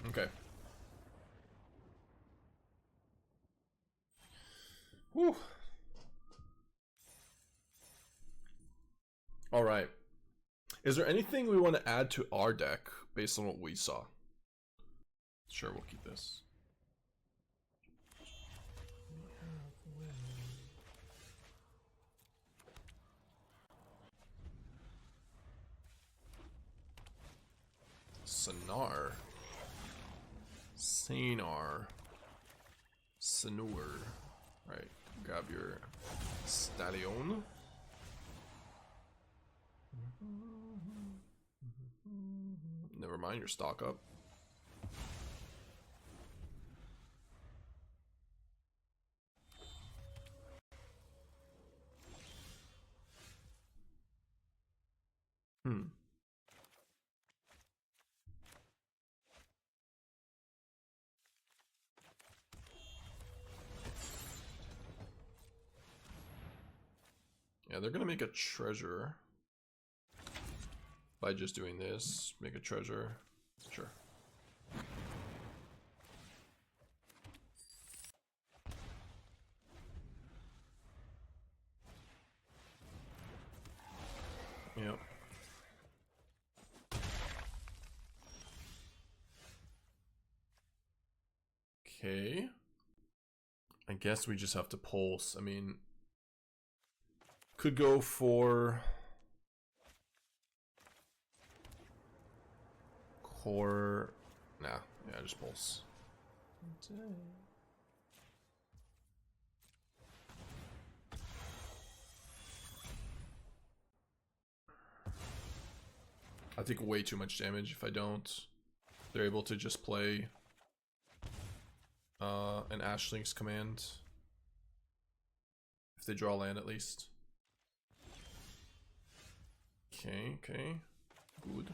okay. Whew. All right. Is there anything we want to add to our deck based on what we saw? Sure, we'll keep this. Sanar. Sanur. Right, grab your stallion. Never mind, your stock up. Yeah, they're gonna make a treasure by just doing this. Make a treasure. Sure. Yep. Okay. I guess we just have to pulse. I mean, could go for core. Nah, yeah, just pulse. I take way too much damage if I don't. They're able to just play an Ashlink's command. If they draw land at least. Okay, okay. Good.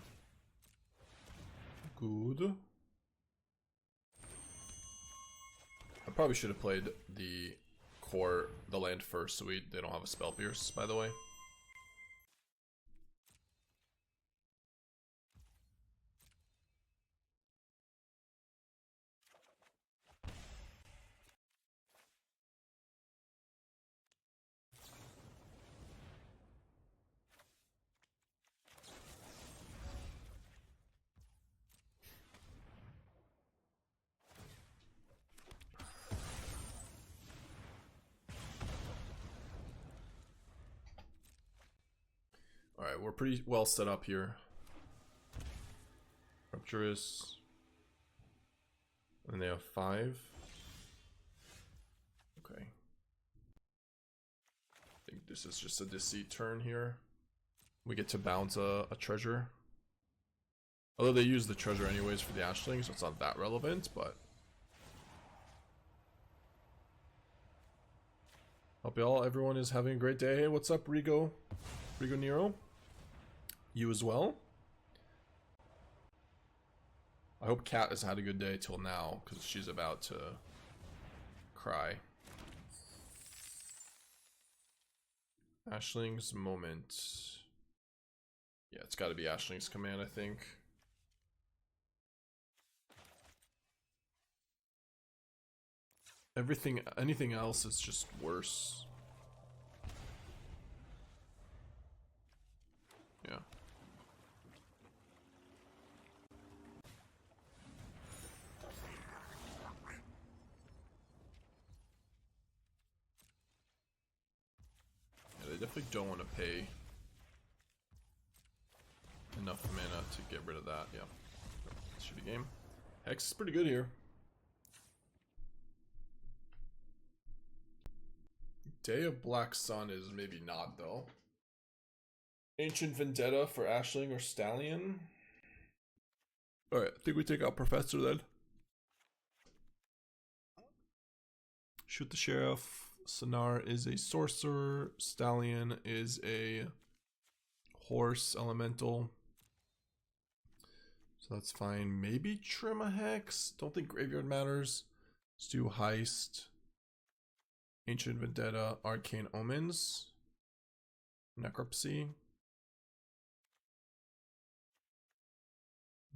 Good. I probably should have played the core, the land first, so they don't have a spell pierce, by the way. Alright, we're pretty well set up here. Rupturous. And they have 5. Okay. I think this is just a Deceit turn here. We get to bounce a treasure. Although they use the treasure anyways for the Ashling, so it's not that relevant, but... Hope everyone is having a great day. Hey, what's up, Rigo? Rigo Nero? You as well? I hope Kat has had a good day till now, because she's about to cry. Ashling's moment. Yeah, it's got to be Ashling's command, I think. Anything else is just worse. Yeah. Yeah, they definitely don't want to pay enough mana to get rid of that. Yeah. Shitty game. Hex is pretty good here. Day of Black Sun is maybe not, though. Ancient Vendetta for Ashling or Stallion. Alright, I think we take out Professor then. Shoot the Sheriff. Sonar is a Sorcerer. Stallion is a Horse Elemental. So that's fine. Maybe trim a Hex. Don't think Graveyard matters. Let's do Heist. Ancient Vendetta, Arcane Omens, Necropsy.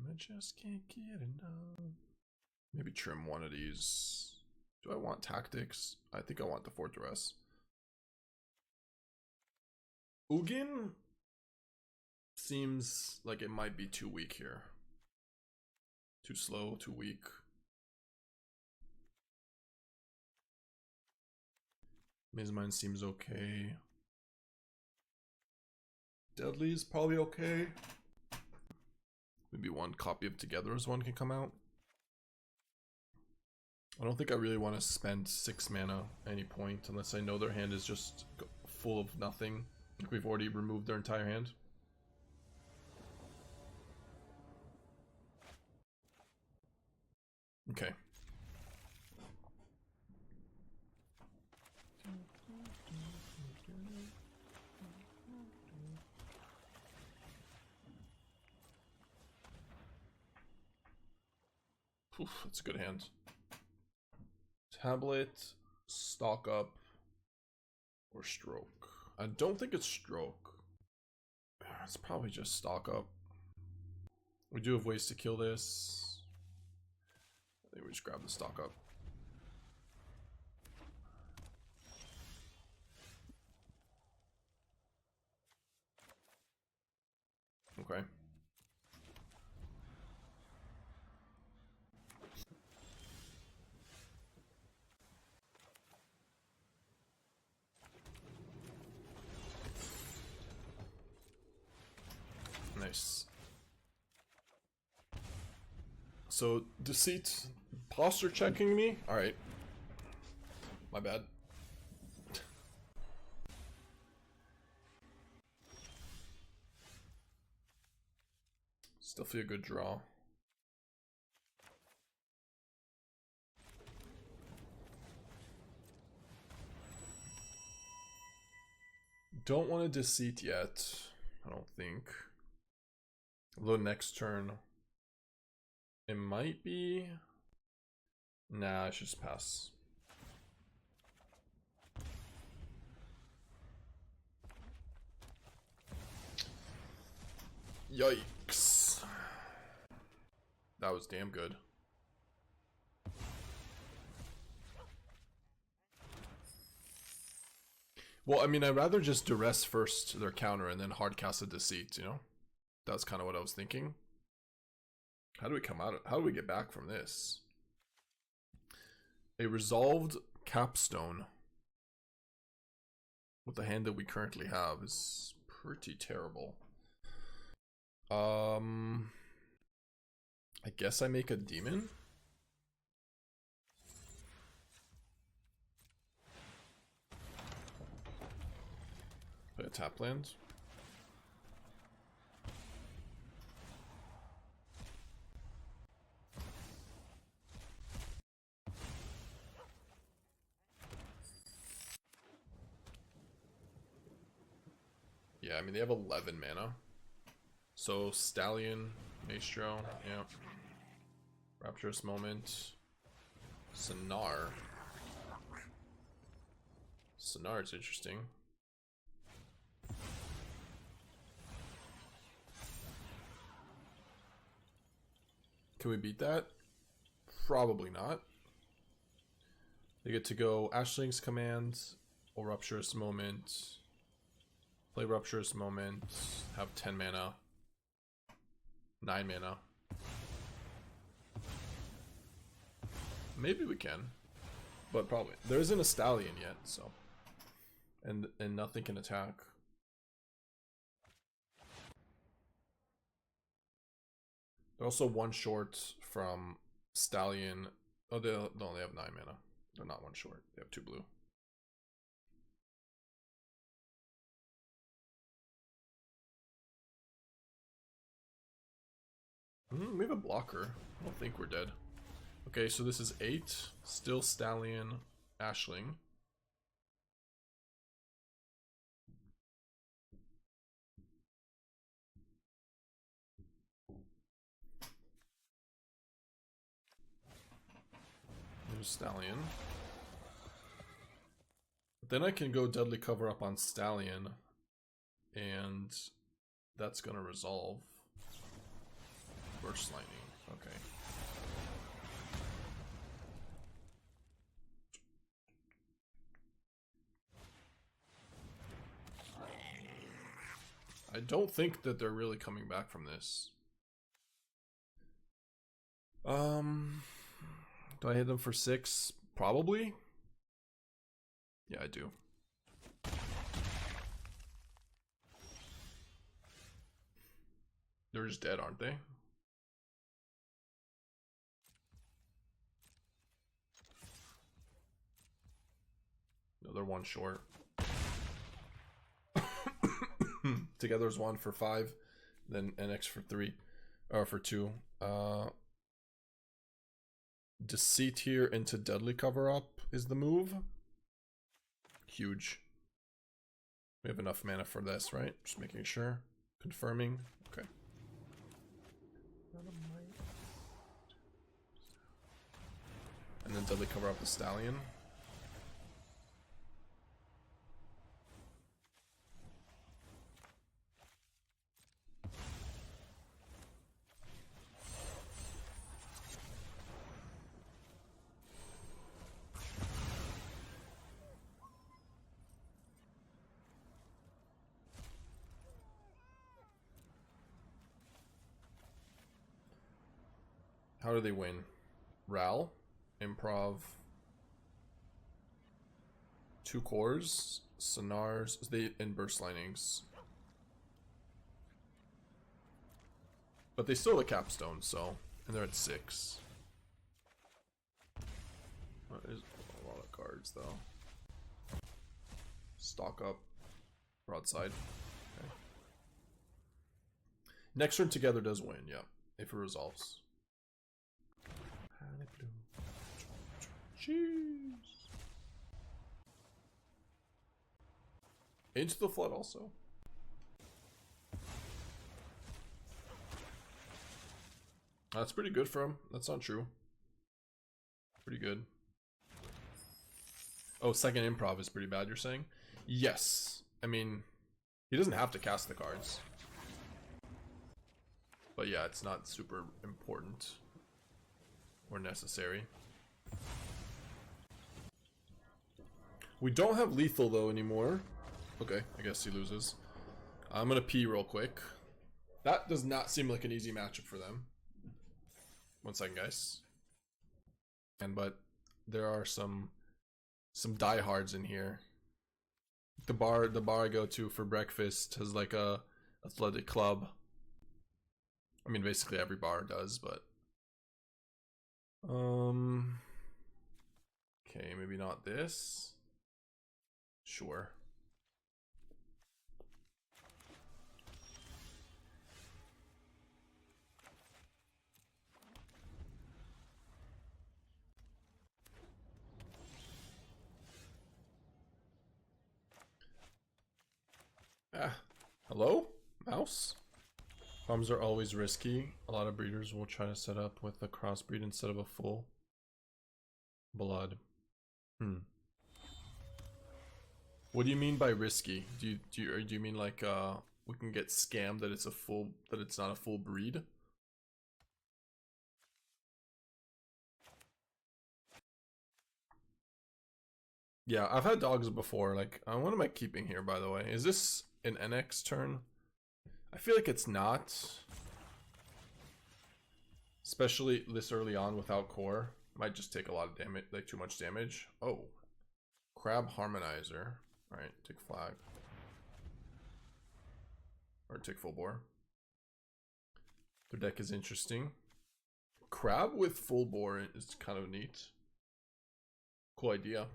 I just can't get enough. Maybe trim one of these. Do I want Tactics? I think I want the Fortress. Ugin seems like it might be too weak here. Too slow, too weak. Mazemind seems okay. Deadly is probably okay. Maybe one copy of Together as one can come out. I don't think I really want to spend 6 mana at any point unless I know their hand is just full of nothing. Like we've already removed their entire hand. Okay. Oof, that's a good hand. Tablet, Stock Up, or Stroke. I don't think it's Stroke. It's probably just Stock Up. We do have ways to kill this. I think we just grab the Stock Up. Okay. Nice. So, Deceit posture checking me? Alright. My bad. Still feel a good draw. Don't want to Deceit yet, I don't think. Although next turn, it might be. Nah, I should just pass. Yikes. That was damn good. Well, I mean, I'd rather just Duress first their counter and then hardcast a Deceit, you know? That's kind of what I was thinking. How do we come out of, how do we get back from this? A resolved Capstone with the hand that we currently have is pretty terrible. I guess I make a demon. Play a tap land. Yeah, I mean they have 11 mana. So Stallion, Maestro, yeah. Rapturous Moment. Sonar. Sonar is interesting. Can we beat that? Probably not. They get to go Ashling's Command or Rupturous Moment. Play Rupturous Moment. Have 10 mana. 9 mana. Maybe we can. But probably. There isn't a Stallion yet, so. And nothing can attack. They're also one short from Stallion. Oh, they only have 9 mana. They're not one short. They have 2 blue. We have a blocker. I don't think we're dead. Okay, so this is 8. Still Stallion, Ashling. There's Stallion. Then I can go Deadly Cover Up on Stallion, and that's gonna resolve. Burst Lightning, okay. I don't think that they're really coming back from this. Do I hit them for 6? Probably. Yeah, I do. They're just dead, aren't they? No, they're one short. Together's 1 for 5, then Annex for 3, or for 2. Deceit here into Deadly Cover Up is the move. Huge. We have enough mana for this, right? Just making sure. Confirming. Okay. And then Deadly Cover Up the Stallion. How do they win? Ral, Improv, 2 cores, Sonars, and Burst Lightnings. But they still have a Capstone, so, and they're at 6. That is a lot of cards, though. Stock up, Broadside. Okay. Next turn together does win, yeah, if it resolves. Jeez. Into the Flood also. That's pretty good for him. That's not true. Pretty good. Oh, second Improv is pretty bad, you're saying? Yes. I mean, he doesn't have to cast the cards. But yeah, it's not super important or necessary. We don't have lethal though anymore. Okay, I guess he loses. I'm gonna pee real quick. That does not seem like an easy matchup for them. 1 second, guys. But there are some diehards in here. The bar I go to for breakfast has like a athletic club. I mean, basically every bar does, but okay, maybe not this. Sure. Ah, hello, mouse? Farms are always risky. A lot of breeders will try to set up with a crossbreed instead of a full blood. What do you mean by risky? Do you mean like we can get scammed that it's not a full breed? Yeah, I've had dogs before. Like, what am I keeping here, by the way? Is this an Annex turn? I feel like it's not. Especially this early on without core. Might just take a lot of damage, like too much damage. Oh. Crab Harmonizer. Alright, take flag. Or take full bore. Their deck is interesting. Crab with full bore is kind of neat. Cool idea.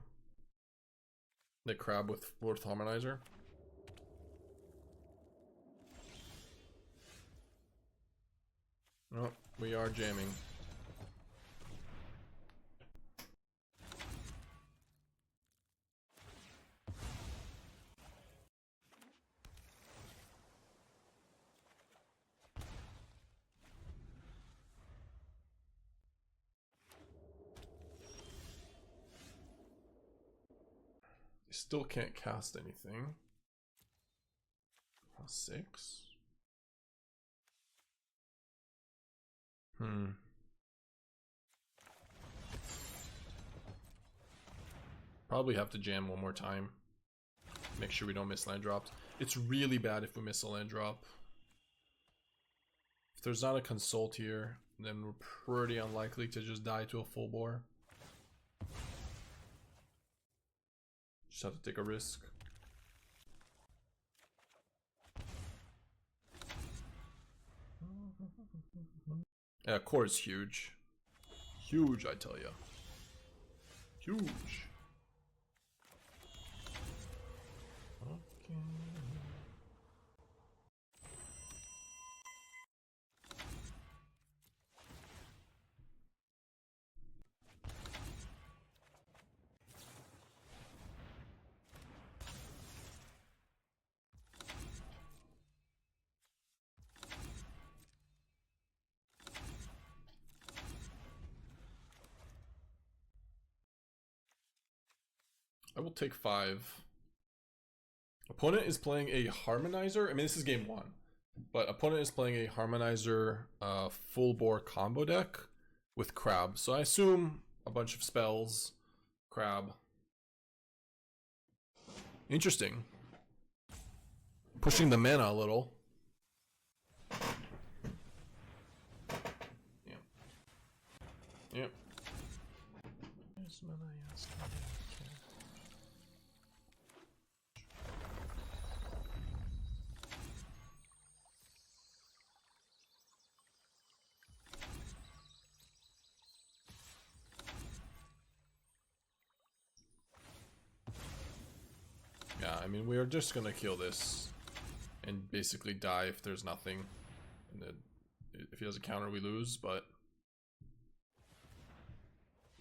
The crab with Harmonizer. Oh, we are jamming. Still can't cast anything. +6. Probably have to jam one more time. Make sure we don't miss land drops. It's really bad if we miss a land drop. If there's not a consult here, then we're pretty unlikely to just die to a full bore. Just have to take a risk. Yeah, core is huge. Huge, I tell ya. Huge. Okay. I will take 5. Opponent is playing a Harmonizer. I mean, this is game 1. But opponent is playing a Harmonizer full bore combo deck with Crab. So I assume a bunch of spells. Crab. Interesting. Pushing the mana a little. Yeah. Yep. Yeah, I mean, we are just gonna kill this and basically die if there's nothing. And then if he has a counter, we lose, but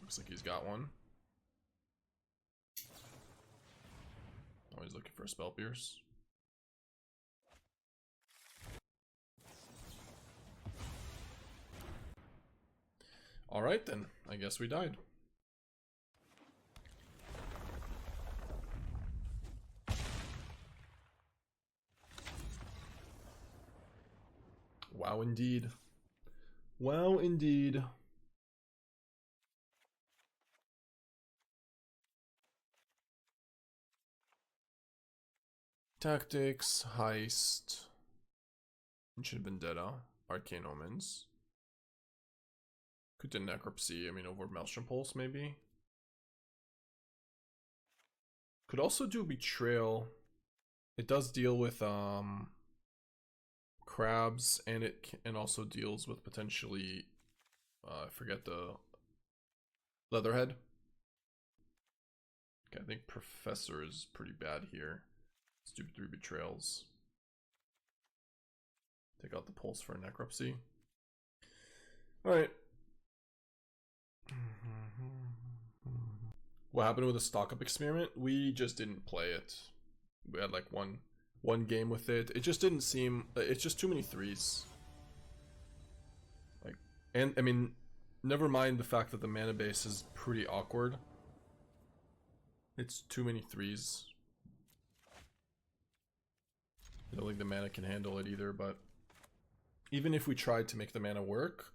looks like he's got one. Always looking for a spell pierce. Alright then, I guess we died. Wow, indeed. Wow, indeed. Tactics, Heist, Ancient Vendetta, Arcane Omens. Could do Necropsy, I mean, over Maelstrom Pulse, maybe. Could also do Betrayal. It does deal with, crabs, and it can also deals with potentially, I forget the Leatherhead. Okay, I think Professor is pretty bad here. Let's do 3 Betrayals. Take out the Pulse for Necropsy. Alright. What happened with the stock up experiment? We just didn't play it. We had like one game with it. It just didn't seem, it's just too many 3s. Like, and I mean, never mind the fact that the mana base is pretty awkward. It's too many 3s. I don't think the mana can handle it either, but even if we tried to make the mana work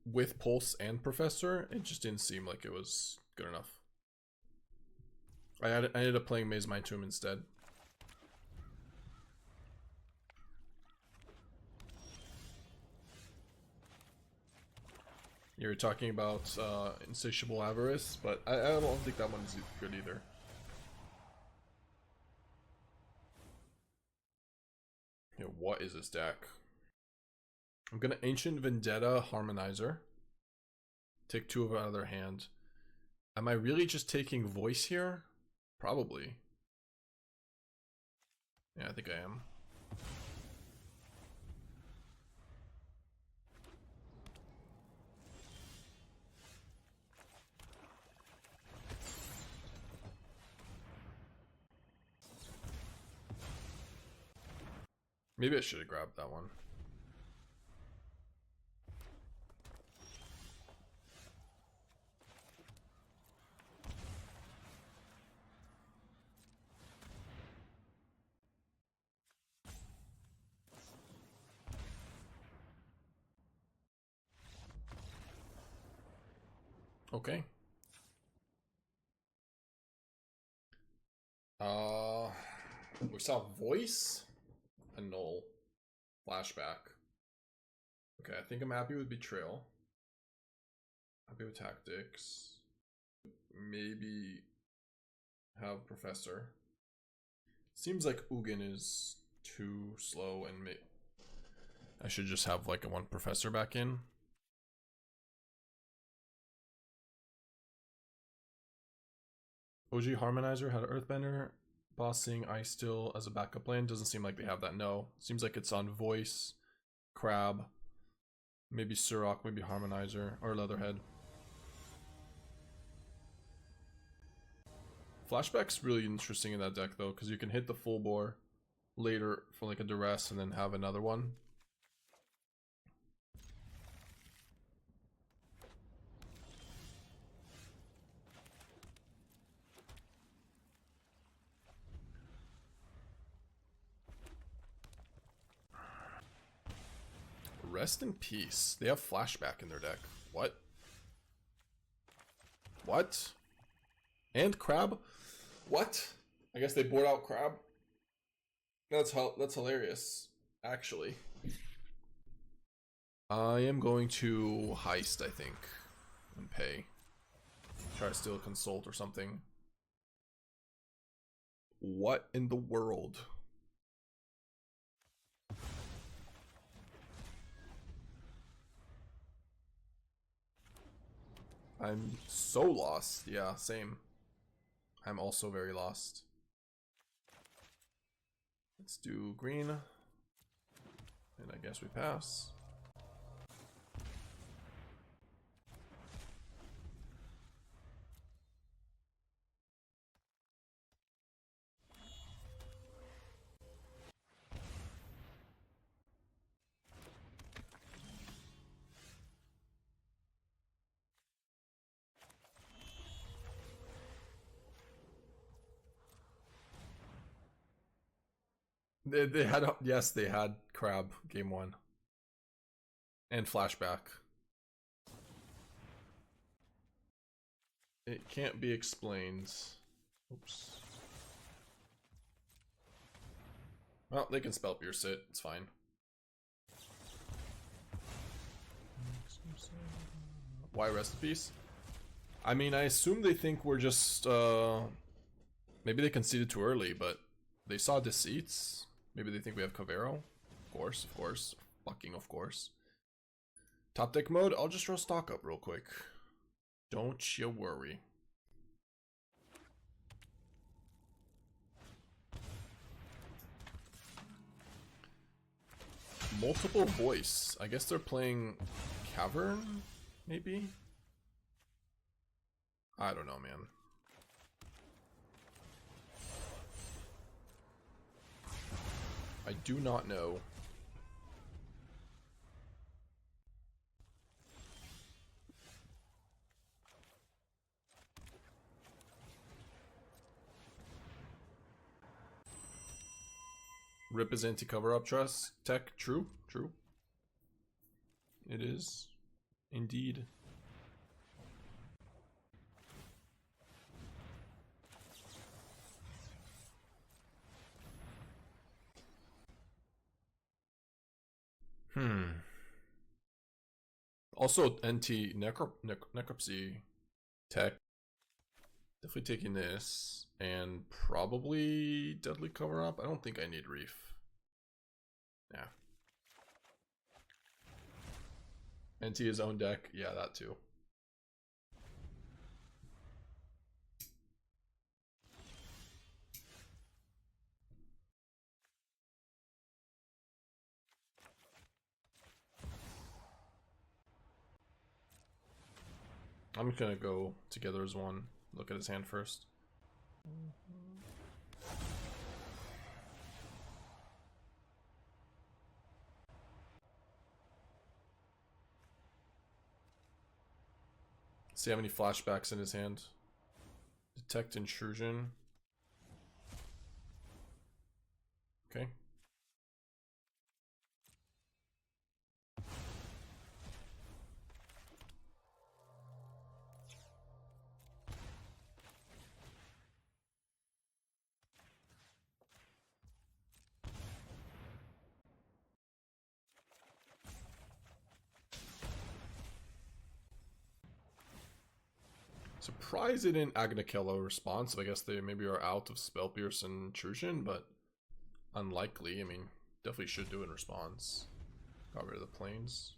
with Pulse and Professor, it just didn't seem like it was good enough. I ended up playing Mazemind Tome instead. You're talking about Insatiable Avarice, but I don't think that one's good either. Yeah, what is this deck? I'm gonna Ancient Vendetta Harmonizer. Take 2 of another hand. Am I really just taking Voice here? Probably. Yeah, I think I am. Maybe I should have grabbed that one. Okay. We saw Voice, Annul, Flashback. Okay, I think I'm happy with Betrayal. Happy with Tactics. Maybe have Professor. Seems like Ugin is too slow, and I should just have like a 1 Professor back in. OG Harmonizer had Earthbender. Bossing Ice Still as a backup plan. Doesn't seem like they have that. No. Seems like it's on Voice, Crab, maybe Surrock, maybe Harmonizer, or Leatherhead. Flashback's really interesting in that deck though, because you can hit the full bore later for like a Duress and then have another one. Rest in peace. They have Flashback in their deck. What? What? And Crab? What? I guess they board out Crab? That's hilarious, actually. I am going to Heist, I think, and pay. Try to steal a Consult or something. What in the world? I'm so lost. Yeah, same. I'm also very lost. Let's do green. And I guess we pass. They had, yes, they had Crab game 1 and Flashback. It can't be explained. Oops. Well, they can spell pierce it. It's fine. Why rest in peace? I mean, I assume they think we're just maybe they conceded too early, but they saw Deceits. Maybe they think we have Cavero. Of course, of course. Fucking of course. Top deck mode, I'll just throw stock up real quick. Don't you worry. Multiple voice. I guess they're playing Cavern, maybe? I don't know, man. I do not know. Rip is anti-cover-up trust tech. True, true. It is. Indeed. Also, anti-necropsy tech. Definitely taking this. And probably Deadly Cover-Up. I don't think I need Reef. Yeah. Anti his own deck. Yeah, that too. I'm gonna go together as one. Look at his hand first. See how many flashbacks in his hand. Detect intrusion. Okay. Surprised they didn't Agnakello response. I guess they maybe are out of Spell Pierce and Intrusion, but unlikely. I mean, definitely should do in response. Got rid of the planes.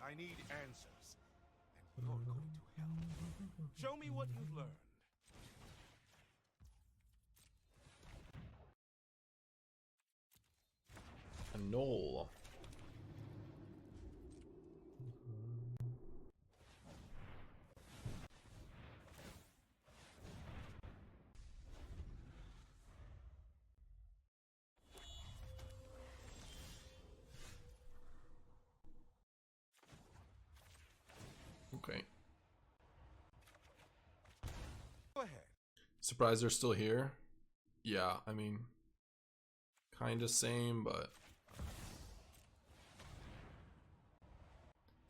I need answers, and you're going to help. Show me what you've learned. A knoll. Okay. Go ahead. Surprised they're still here. Yeah, I mean, kind of same, but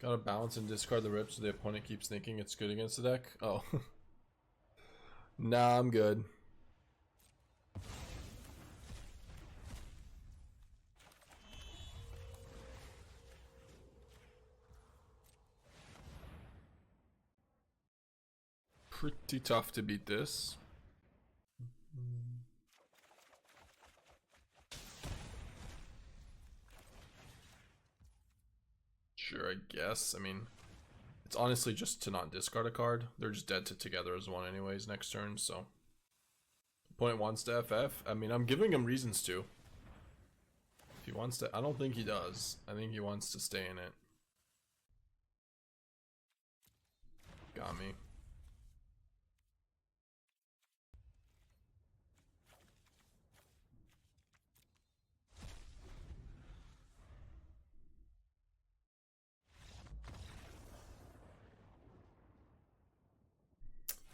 gotta balance and discard the rip so the opponent keeps thinking it's good against the deck. Oh. Nah, I'm good. Pretty tough to beat this. Sure, I guess. I mean, it's honestly just to not discard a card. They're just dead to together as one anyways next turn, so. Opponent wants to FF. I mean, I'm giving him reasons to. If he wants to, I don't think he does. I think he wants to stay in it. Got me.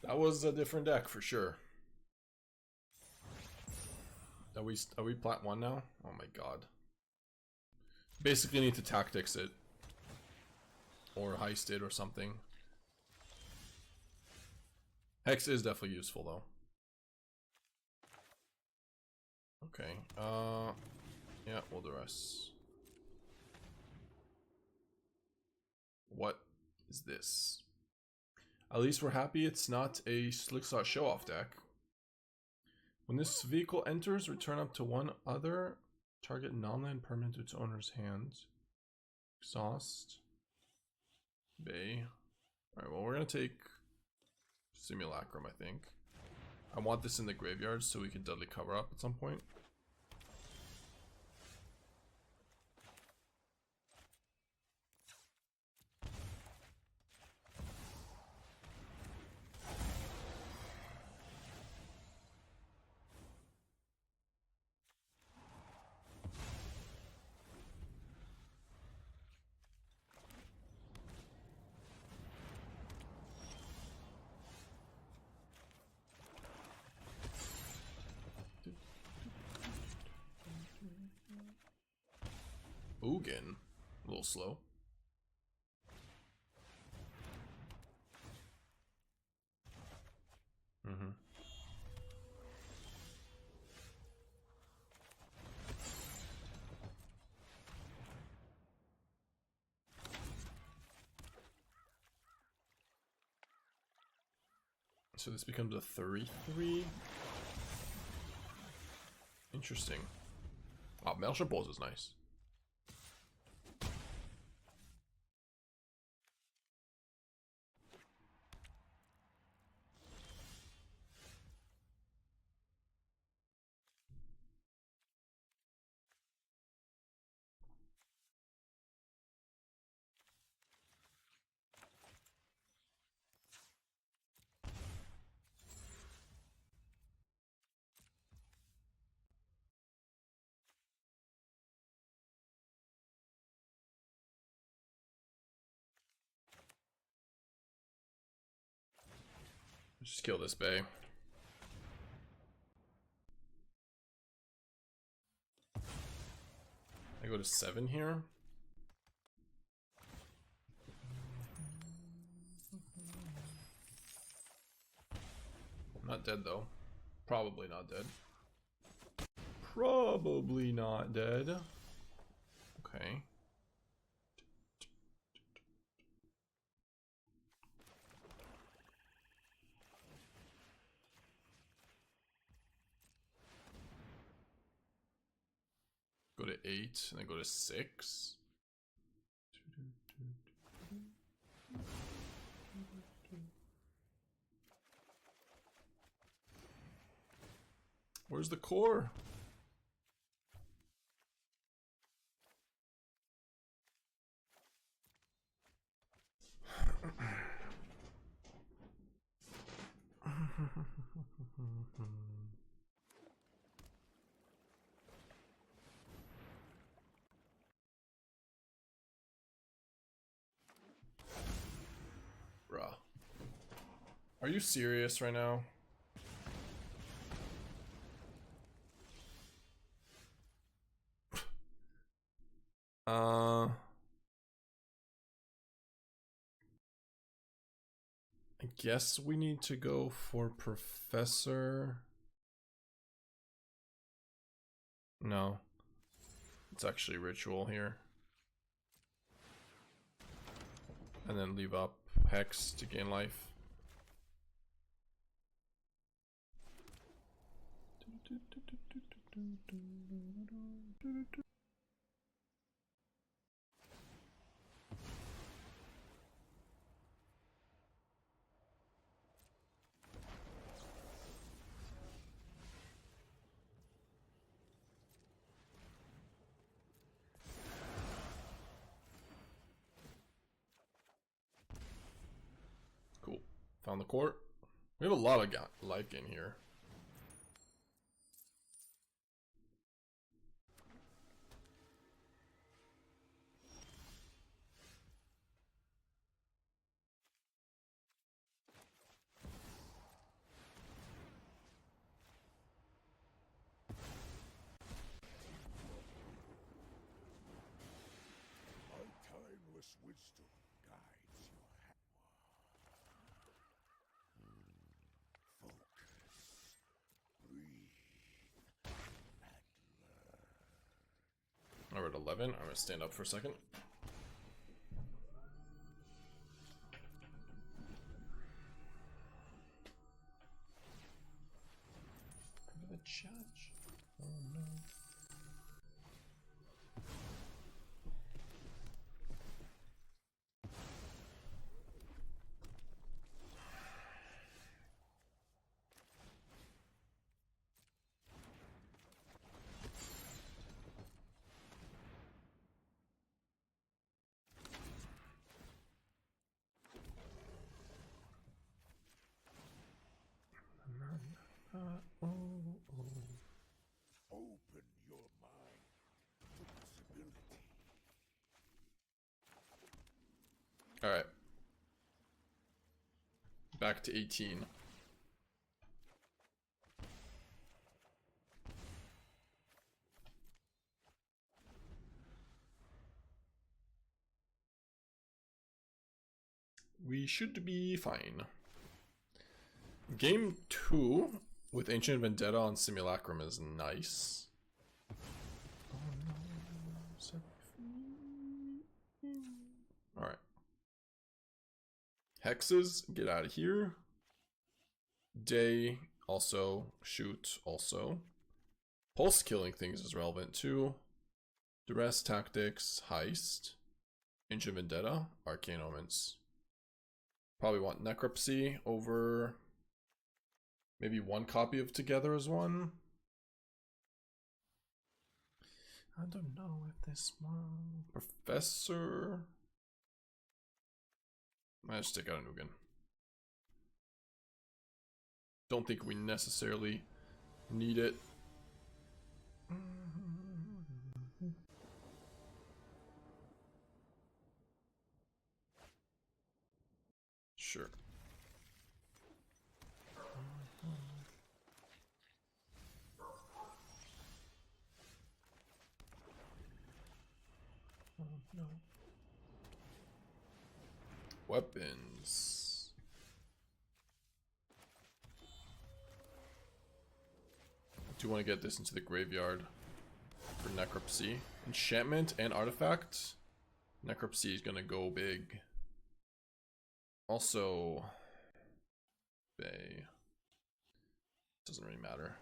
That was a different deck for sure. Are we plat 1 now? Oh my god. Basically need to tactics it. Or heist it or something. Hex is definitely useful though. Okay, yeah, we'll Duress. What is this? At least we're happy it's not a Slickshot show-off deck. When this vehicle enters, return up to one other target non-land permanent to its owner's hand. Exhaust. Bay. Alright, well we're gonna take Simulacrum, I think. I want this in the graveyard so we can deadly cover up at some point. Ugin, a little slow. So this becomes a 3/3. Interesting. Wow, Maelstrom Pulse is nice. Just kill this bay. I go to 7 here. I'm not dead though. Probably not dead. Probably not dead. Okay. Go to 8 and then go to 6. Where's the core? Bruh. Are you serious right now? I guess we need to go for Professor. No. It's actually Ritual here. And then leave up Hex to gain life. Cool. Found the court. We have a lot of life in here. 7. I'm gonna stand up for a second. The judge. Oh no. Open your mind to possibility. Alright. Back to 18. We should be fine. Game 2 with Ancient Vendetta on Simulacrum is nice. Alright. Hexes, get out of here. Day, also. Shoot, also. Pulse killing things is relevant too. Duress Tactics, Heist. Ancient Vendetta, Arcane Omens. Probably want Necropsy over maybe one copy of Together as one. I don't know if this one. Professor. I just take out an Ugin. Don't think we necessarily need it. Sure. Oh, no. Weapons. I do want to get this into the graveyard for Necropsy. Enchantment and Artifact. Necropsy is gonna go big. Also, Bay. Doesn't really matter.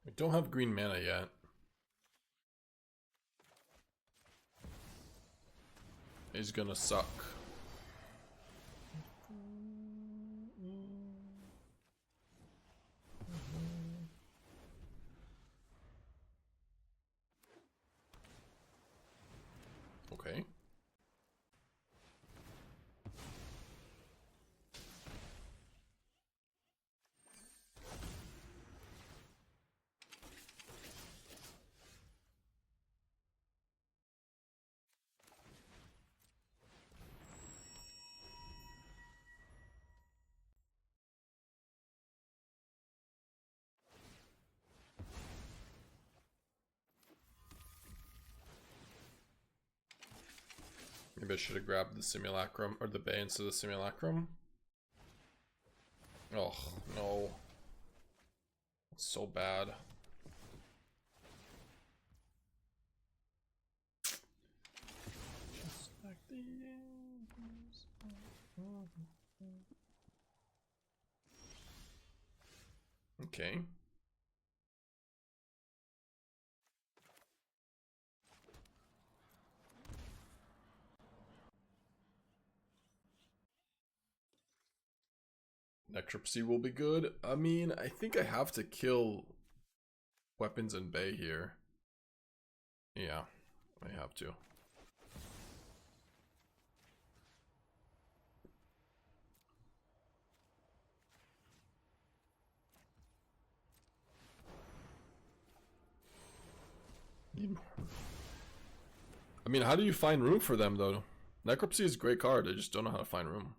We don't have green mana yet. Is gonna suck. Okay. Maybe I should have grabbed the Simulacrum, or the Bay instead of the Simulacrum. Oh, no. It's so bad. Just like the embers of okay. Necropsy will be good. I mean, I think I have to kill weapons and Bay here. Yeah, I have to. I mean, how do you find room for them though? Necropsy is a great card, I just don't know how to find room.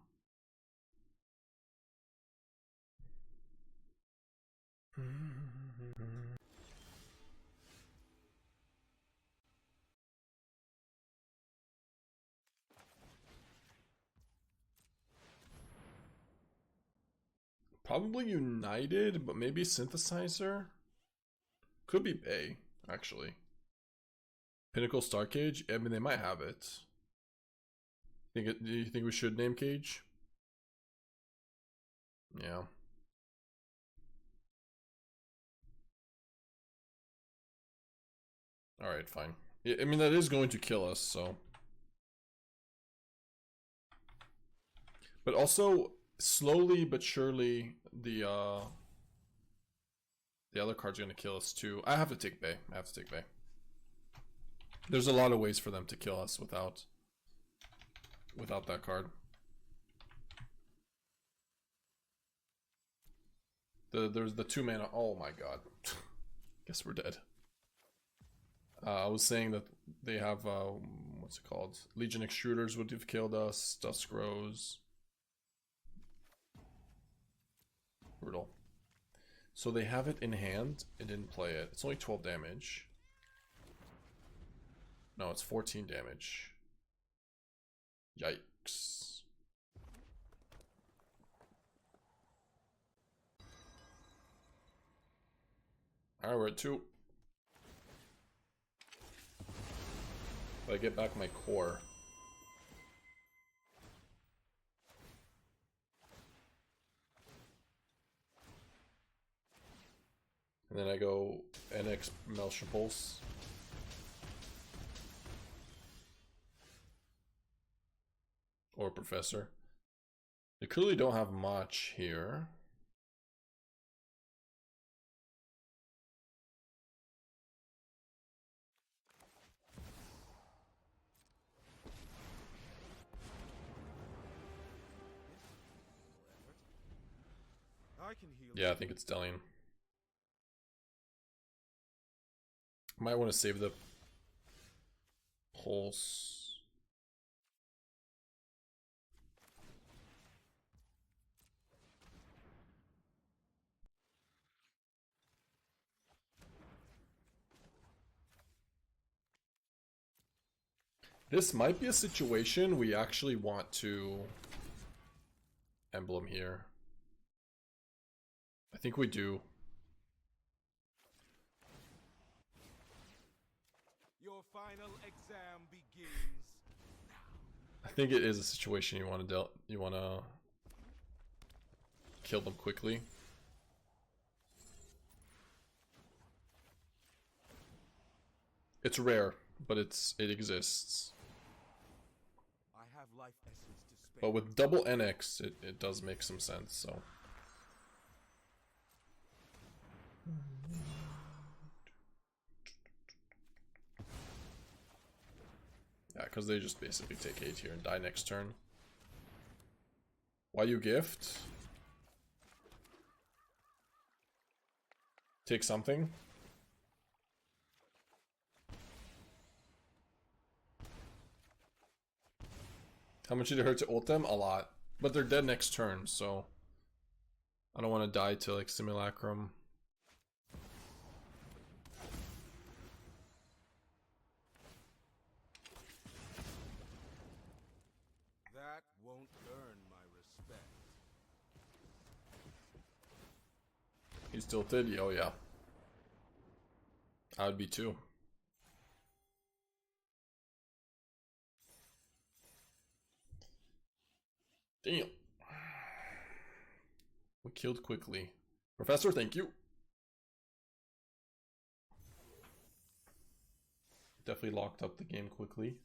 Probably United, but maybe Synthesizer. Could be Bay, actually. Pinnacle Star Cage. I mean, they might have it. Do you think we should name Cage? Yeah. Alright, fine. I mean, that is going to kill us, so. But also, slowly but surely, the other card's gonna kill us too. I have to take Bay. There's a lot of ways for them to kill us without that card. There's the 2 mana. Oh my god. Guess we're dead. I was saying that they have what's it called? Legion Extruders would have killed us. Dusk Rose. Brutal. So they have it in hand. It didn't play it. It's only 12 damage. No, it's 14 damage. Yikes. Alright, we're at 2. But I get back my core. And then I go Annex Maelstrom Pulse. Or Professor. They clearly don't have much here. Yeah, I think it's Dellian. Might want to save the Pulse. This might be a situation we actually want to emblem here. I think we do. Your final exam begins. I think it is a situation you want to kill them quickly. It's rare, but it exists. I have life essence to spare. But with double NX, it does make some sense, so. Yeah, because they just basically take 8 here and die next turn. Why you gift? Take something. How much did it hurt to ult them? A lot. But they're dead next turn, so I don't want to die to like Simulacrum. That won't earn my respect. He's tilted? Oh yeah. I would be too. Damn. We killed quickly. Professor, thank you. Definitely locked up the game quickly.